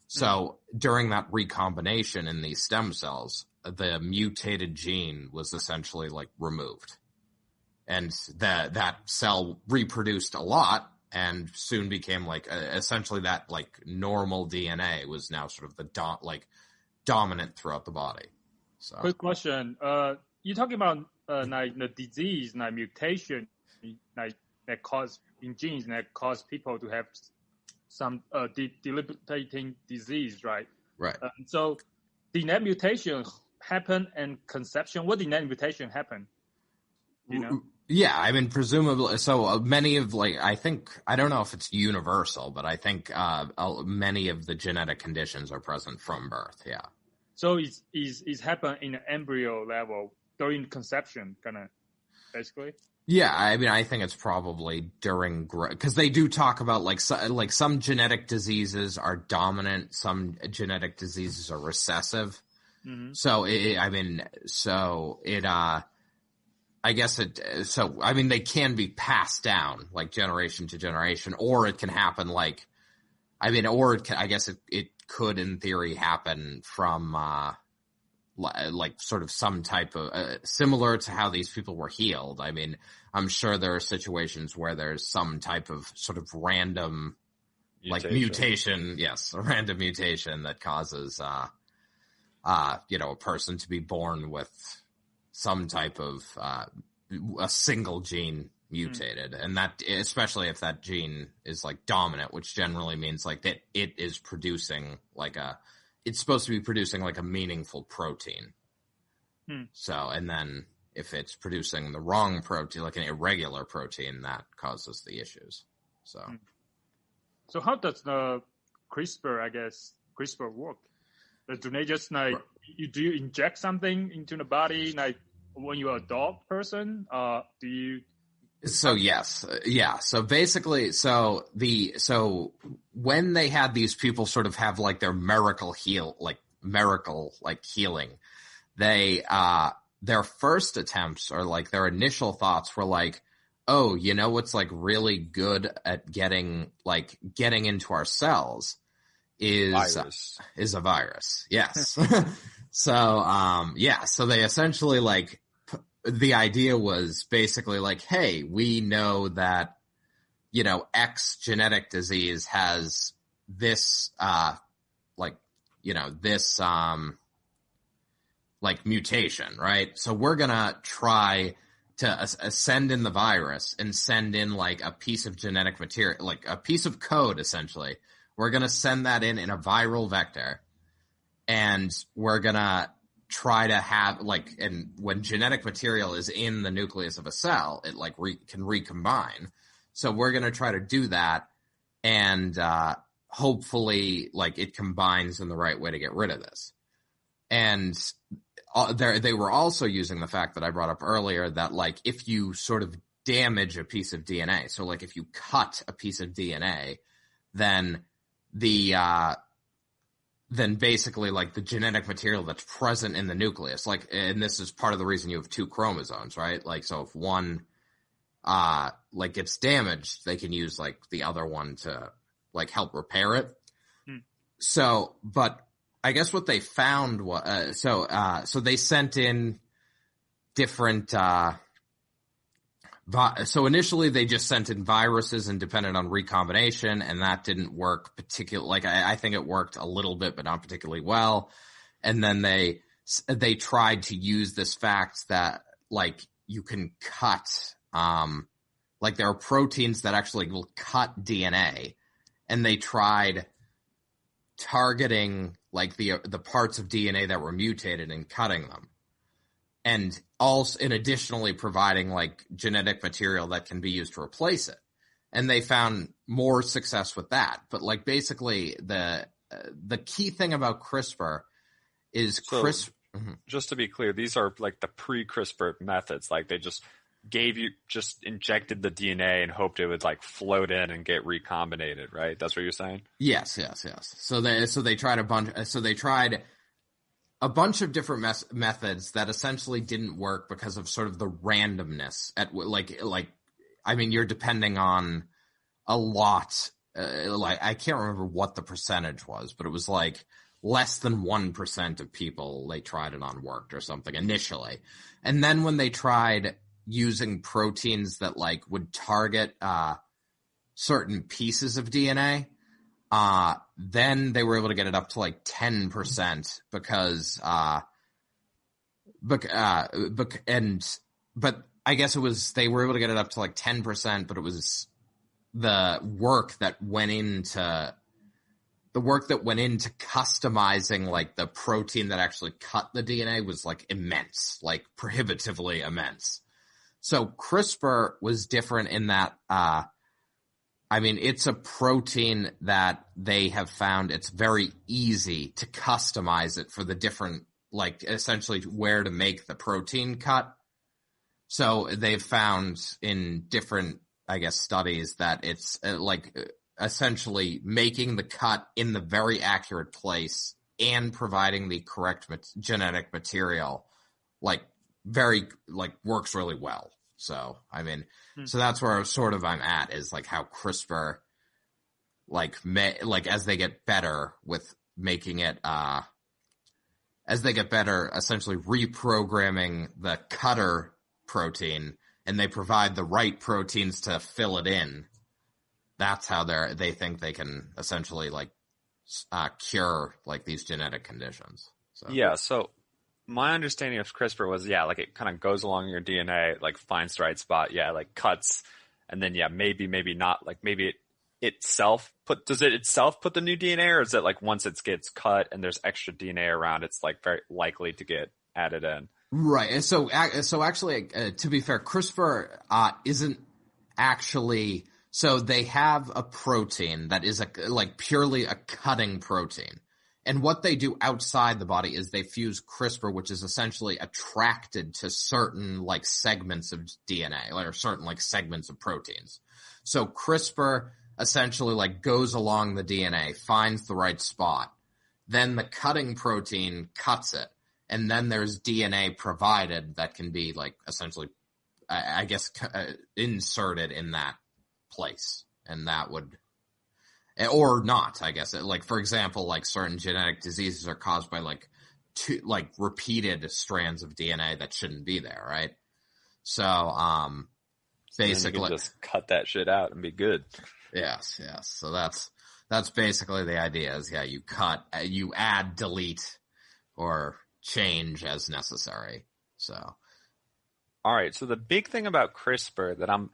So during that recombination in these stem cells, the mutated gene was essentially like removed. And that cell reproduced a lot and soon became like essentially that like normal DNA was now sort of the dominant throughout the body. So quick question. You talking about like the disease, like mutation, like that cause in genes that cause people to have some debilitating disease, right? Right. So did that mutation happen in conception? What did that mutation happen? You know? Yeah, I mean, presumably, so many of like, I don't know if it's universal, but I think many of the genetic conditions are present from birth, yeah. So it's happened in the embryo level during conception, kind of, basically? Yeah, I mean, I think it's probably during growth, because they do talk about like some genetic diseases are dominant, some genetic diseases are recessive. Mm-hmm. So they can be passed down like generation to generation, or it can happen it could in theory happen from like sort of some type of similar to how these people were healed. I mean, I'm sure there are situations where there's some type of sort of random mutation. Yes, a random mutation that causes a person to be born with some type of a single gene mutated, and that, especially if that gene is like dominant, which generally means like that it is producing it's supposed to be producing like a meaningful protein. So, and then if it's producing the wrong protein, like an irregular protein, that causes the issues. So how does the CRISPR work? Do they just do you inject something into the body like when you're a dog person? Do you? So yes, yeah. So basically, when they had these people sort of have like their miracle healing, they their first attempts or like their initial thoughts were like, oh, you know what's like really good at getting into our cells is a virus. Yes. So they essentially like the idea was basically like, hey, we know that, you know, X genetic disease has this like mutation, right? So we're gonna try to send in the virus and send in like a piece of genetic material, like a piece of code, essentially. We're gonna send that in a viral vector, and we're gonna try to have like, and when genetic material is in the nucleus of a cell, it like can recombine. So we're gonna try to do that, and hopefully, like it combines in the right way to get rid of this. And they were also using the fact that I brought up earlier that like if you sort of damage a piece of DNA, so like if you cut a piece of DNA, then then basically like the genetic material that's present in the nucleus, like, and this is part of the reason you have two chromosomes, right? Like, so if one like gets damaged, they can use like the other one to like help repair it. So, but I guess what they found was, so they sent in different, so initially they just sent in viruses and depended on recombination, and that didn't work particularly, like I think it worked a little bit, but not particularly well. And then they tried to use this fact that like you can cut, like there are proteins that actually will cut DNA, and they tried targeting like the parts of DNA that were mutated and cutting them, and also and additionally providing like genetic material that can be used to replace it. And they found more success with that. But like basically the key thing about CRISPR is just to be clear, these are like the pre-CRISPR methods. Like they just injected the DNA and hoped it would like float in and get recombinated, right? That's what you're saying? Yes. So they tried a bunch of different methods that essentially didn't work because of sort of the randomness at like I mean, you're depending on a lot. Like I can't remember what the percentage was, but it was like less than 1% of people they tried it on worked or something initially. And then when they tried using proteins that like would target certain pieces of DNA, then they were able to get it up to like 10% because but I guess it was they were able to get it up to like 10%, but it was the work that went into customizing like the protein that actually cut the DNA was like immense, like prohibitively immense. So CRISPR was different in that, I mean, it's a protein that they have found it's very easy to customize it for the different, like essentially where to make the protein cut. So they've found in different, I guess, studies that it's like essentially making the cut in the very accurate place and providing the correct genetic material, like very like works really well. So I mean, so that's where I'm at is like how CRISPR like as they get better with making it as they get better essentially reprogramming the cutter protein, and they provide the right proteins to fill it in. That's how they think they can essentially like cure like these genetic conditions. So. Yeah. So my understanding of CRISPR was, like it kind of goes along your DNA, like finds the right spot. Yeah. Like cuts. And then, maybe not, like maybe does it itself put the new DNA, or is it like once it gets cut and there's extra DNA around, it's like very likely to get added in? Right. And so actually, to be fair, CRISPR isn't actually, so they have a protein that is purely a cutting protein. And what they do outside the body is they fuse CRISPR, which is essentially attracted to certain like segments of DNA, or certain like segments of proteins. So CRISPR essentially like goes along the DNA, finds the right spot. Then the cutting protein cuts it. And then there's DNA provided that can be like essentially I guess, inserted in that place. And that would, or not, I guess. Like, for example, like certain genetic diseases are caused by like repeated strands of DNA that shouldn't be there, right? So, basically, you can just cut that shit out and be good. Yes. So that's basically the idea. Is you add, delete, or change as necessary. So, all right. So the big thing about CRISPR that I'm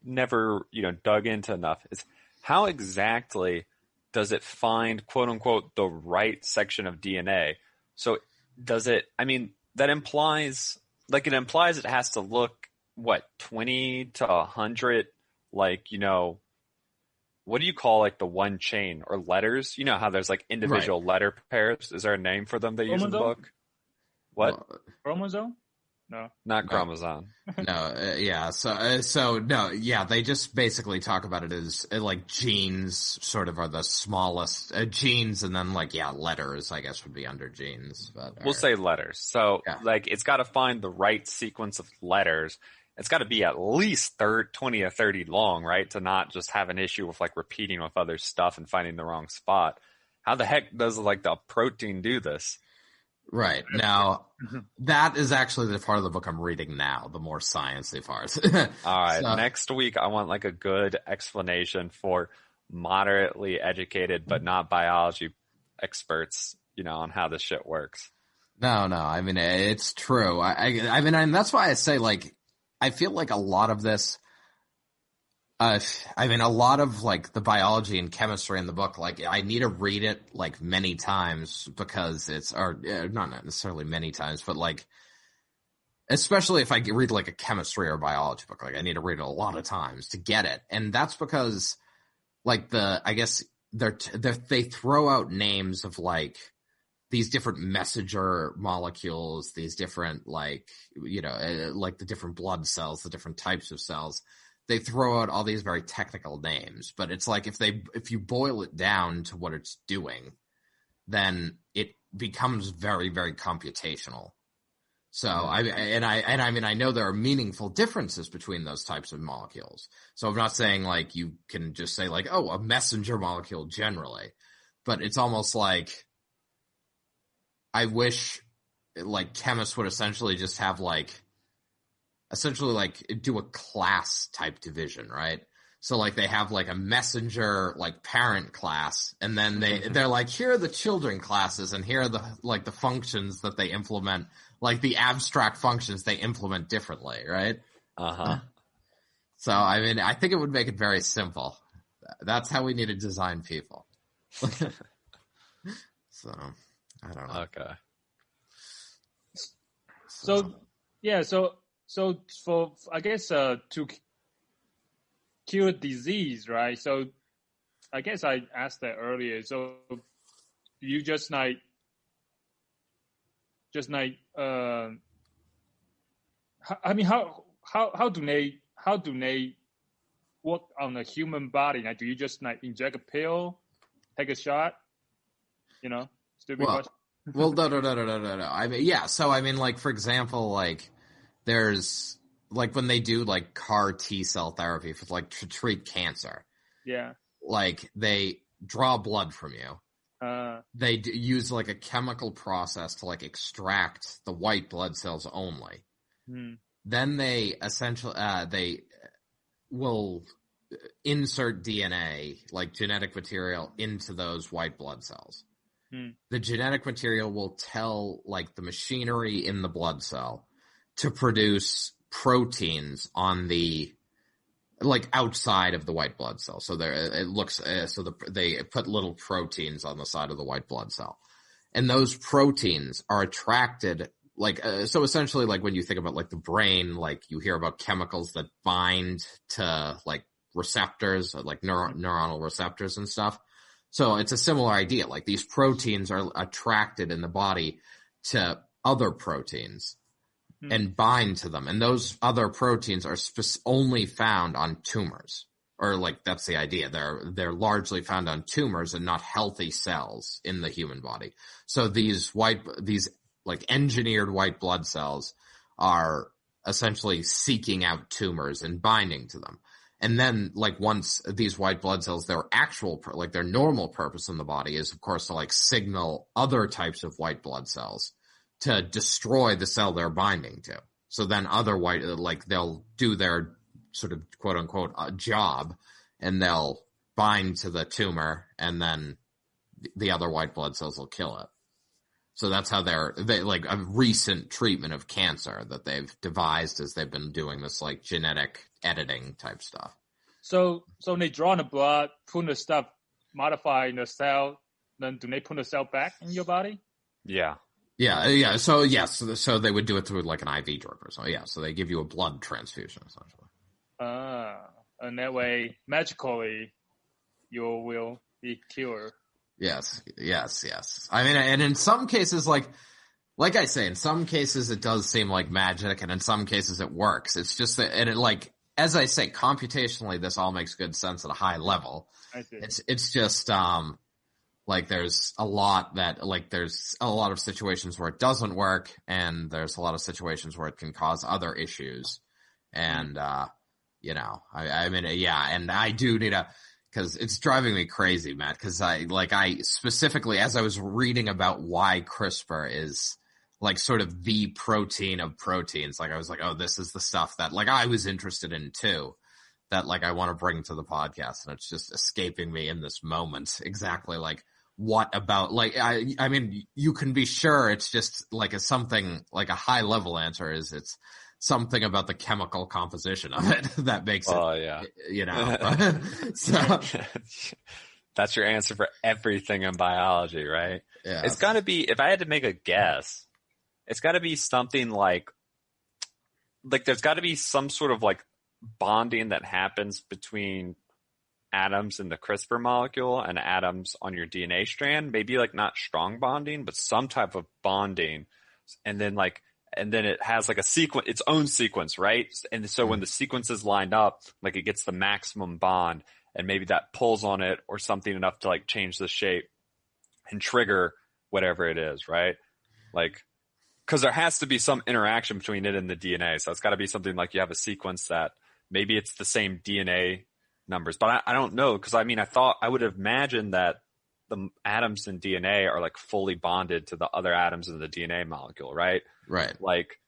never dug into enough is how exactly does it find quote unquote the right section of DNA? So does it? I mean, that implies it has to look what 20 to 100 like what do you call like the one chain or letters? You know how there's like individual letter pairs. Is there a name for them they use in the book? What? Chromosome? No, not chromosome. No, yeah. So no, yeah. They just basically talk about it as like genes, sort of are the smallest genes, and then like letters, I guess, would be under genes. But we'll say letters. So like it's got to find the right sequence of letters. It's got to be at least 20 or 30 long, right? To not just have an issue with like repeating with other stuff and finding the wrong spot. How the heck does like the protein do this? Right. Now, that is actually the part of the book I'm reading now, the more sciencey part. All right. So, next week, I want like a good explanation for moderately educated but not biology experts, on how this shit works. No. I mean, it's true. I mean, that's why I say, like, I feel like a lot of this, a lot of like the biology and chemistry in the book, like I need to read it like many times because not necessarily many times, but like, especially if I read like a chemistry or biology book, like I need to read it a lot of times to get it. And that's because like I guess they throw out names of like these different messenger molecules, these different like, like the different blood cells, the different types of cells. They throw out all these very technical names, but it's like if you boil it down to what it's doing, then it becomes very, very computational. So I know there are meaningful differences between those types of molecules. So I'm not saying like you can just say like, oh, a messenger molecule generally, but it's almost like I wish like chemists would essentially just have do a class type division, right? So like they have like a messenger like parent class, and then they're like, here are the children classes, and here are the functions that they implement, like the abstract functions they implement differently, right? So I mean, I think it would make it very simple. That's how we need to design people. So I don't know. Okay. So for, I guess, to cure disease, right? So I guess I asked that earlier. So you just like, I mean, how do they work on the human body? Like, do you just like inject a pill, take a shot? Stupid question. Well, no. I mean, yeah. So I mean, like for example, like there's like when they do like CAR T cell therapy for like to treat cancer. Yeah. Like they draw blood from you. They use like a chemical process to like extract the white blood cells only. Then they essentially they will insert DNA, like genetic material, into those white blood cells. The genetic material will tell like the machinery in the blood cell to produce proteins on the like outside of the white blood cell. So they put little proteins on the side of the white blood cell, and those proteins are attracted like so essentially like when you think about like the brain, like you hear about chemicals that bind to like receptors, like neuronal receptors and stuff. So it's a similar idea. Like these proteins are attracted in the body to other proteins and bind to them. And those other proteins are only found on tumors, or like that's the idea. They're largely found on tumors and not healthy cells in the human body. So these like engineered white blood cells are essentially seeking out tumors and binding to them. And then, like, once these white blood cells, their normal purpose in the body is, of course, to, like, signal other types of white blood cells to destroy the cell they're binding to. So then they'll do their sort of quote unquote job, and they'll bind to the tumor, and then the other white blood cells will kill it. So that's how they like a recent treatment of cancer that they've devised as they've been doing this like genetic editing type stuff. So when they draw the blood, put the stuff, modify the cell, then do they put the cell back in your body? Yeah. Yeah. So yes, so they would do it through like an IV drip or so. Yeah. So they give you a blood transfusion essentially. And that way, magically, you will be cured. Yes. I mean, and in some cases, like I say, in some cases it does seem like magic, and in some cases it works. It's just that, and it, like, as I say, computationally, this all makes good sense at a high level. I see. It's just, like there's a lot of situations where it doesn't work, and there's a lot of situations where it can cause other issues. And, I mean, yeah, and I do need because it's driving me crazy, Matt, because I specifically, as I was reading about why CRISPR is like sort of the protein of proteins, like I was like, oh, this is the stuff that like I was interested in too, that like I want to bring to the podcast, and it's just escaping me in this moment. Exactly, like what about, like, I mean, you can be sure it's just like something like a high level answer is it's something about the chemical composition of it that makes yeah. So that's your answer for everything in biology, right? Yeah. It's got to be, if I had to make a guess, it's got to be something like there's got to be some sort of like bonding that happens between atoms in the CRISPR molecule and atoms on your DNA strand. Maybe like not strong bonding, but some type of bonding. And then it has like its own sequence, right? And so when the sequence is lined up, like it gets the maximum bond, and maybe that pulls on it or something enough to like change the shape and trigger whatever it is, right? Like, cause there has to be some interaction between it and the DNA. So it's got to be something like you have a sequence that maybe it's the same DNA numbers, but I don't know. Cause I mean, I would have imagined that the atoms in DNA are like fully bonded to the other atoms in the DNA molecule, right? Right. Like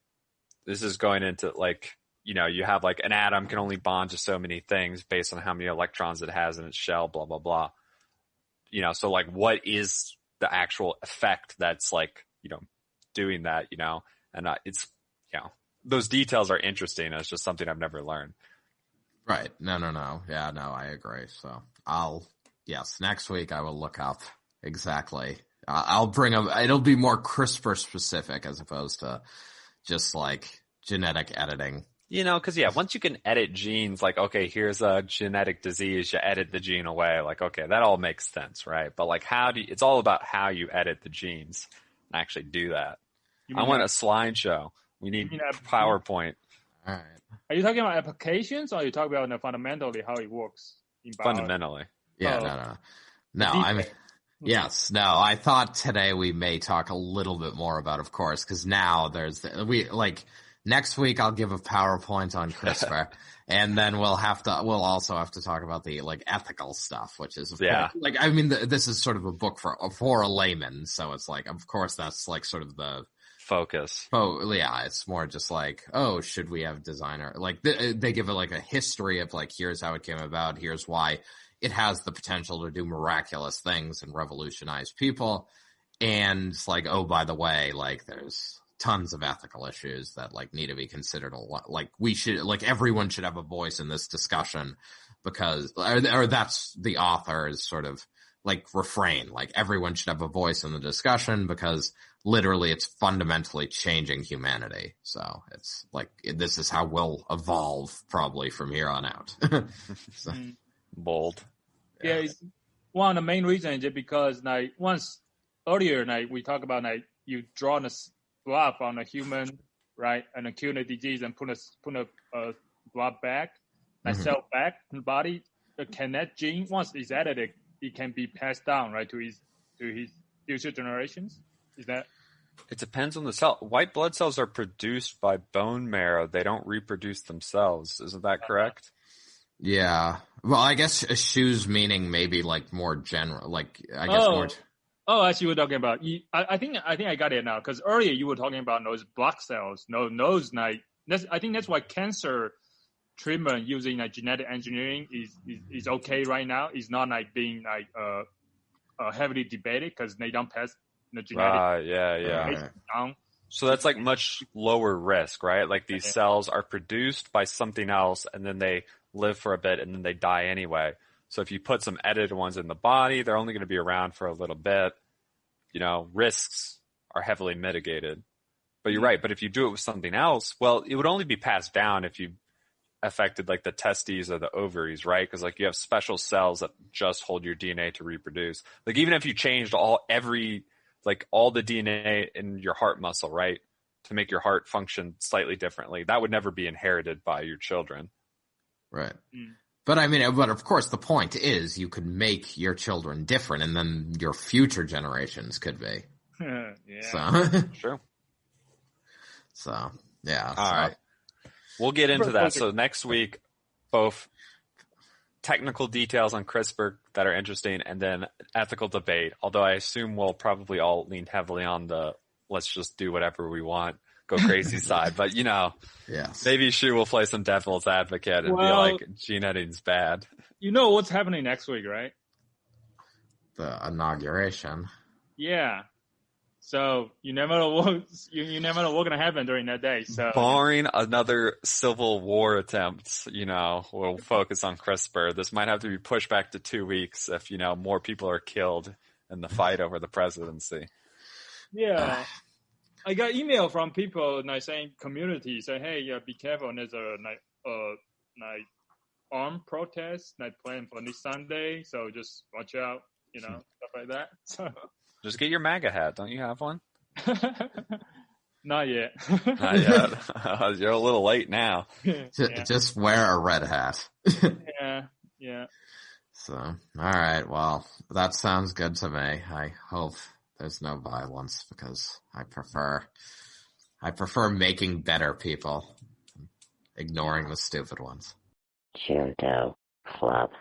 this is going into like, you have like an atom can only bond to so many things based on how many electrons it has in its shell, blah, blah, blah. So like what is the actual effect that's like, doing that, and it's, those details are interesting. It's just something I've never learned. Right. No. Yeah, no, I agree. So next week I will look up exactly. I'll bring up, it'll be more CRISPR specific as opposed to just like genetic editing. Cause once you can edit genes, like, okay, here's a genetic disease, you edit the gene away. Like, okay, that all makes sense, right? But like, it's all about how you edit the genes and actually do that. I want a slideshow. We need PowerPoint. All right. Are you talking about applications, or are you talking about fundamentally how it works in biology? Fundamentally. Yeah, no. I mean, yes, no. I thought today we may talk a little bit more about, of course, because now next week I'll give a PowerPoint on CRISPR, and then we'll also have to talk about the like ethical stuff, which is course, like, I mean, this is sort of a book for a layman, so it's like, of course, that's like sort of the focus. Oh yeah, it's more just like, oh, should we have designer? Like they give it like a history of like, here's how it came about, here's why it has the potential to do miraculous things and revolutionize people, and it's like, oh, by the way, like there's tons of ethical issues that like need to be considered a lot. Like everyone should have a voice in this discussion because, or that's the author's sort of like refrain. Like everyone should have a voice in the discussion because literally it's fundamentally changing humanity. So it's like, this is how we'll evolve probably from here on out. So. Bold. Yeah. One of the main reasons is because like earlier we talked about like you draw the blood from a human, right, and cure the disease and put a blood back, cell back in the body. Can that gene, once it's edited, it can be passed down, right, to his future generations? Is that? It depends on the cell. White blood cells are produced by bone marrow. They don't reproduce themselves. Isn't that correct? Yeah. Well, I guess shoes meaning maybe like more general, like I guess more. Oh, as you were talking about, I think I got it now. Because earlier you were talking about those blood cells. No, those like I think that's why cancer treatment using like genetic engineering is okay right now. It's not like being like heavily debated because they don't pass the genetic. Yeah. Down. So that's like much lower risk, right? Like these cells are produced by something else and then they live for a bit and then they die anyway. So if you put some edited ones in the body, they're only going to be around for a little bit. You know, risks are heavily mitigated. But you're right. But if you do it with something else, well, it would only be passed down if you affected like the testes or the ovaries, right? Because like you have special cells that just hold your DNA to reproduce. Like even if you changed all the DNA in your heart muscle, right, to make your heart function slightly differently, that would never be inherited by your children. Right. But I mean, but of course the point is you could make your children different and then your future generations could be. Yeah. So. Sure. So, yeah. All right. We'll get into that. So next week, both technical details on CRISPR that are interesting and then ethical debate, although I assume we'll probably all lean heavily on the let's just do whatever we want, go crazy side. But, you know, maybe Shu will play some devil's advocate and be like, gene editing's bad. You know what's happening next week, right? The inauguration. Yeah. So you never know what's going to happen during that day. So barring another civil war attempt, you know, we'll focus on CRISPR. This might have to be pushed back to 2 weeks if, you know, more people are killed in the fight over the presidency. Yeah. I got email from people saying community say, hey, be careful. There's a armed protest planned for this Sunday. So just watch out, you know, stuff like that. So. Just get your MAGA hat. Don't you have one? Not yet. Not yet. You're a little late now. Just wear a red hat. Yeah. So, all right. Well, that sounds good to me. I hope there's no violence because I prefer making better people, ignoring the stupid ones. Junto Club.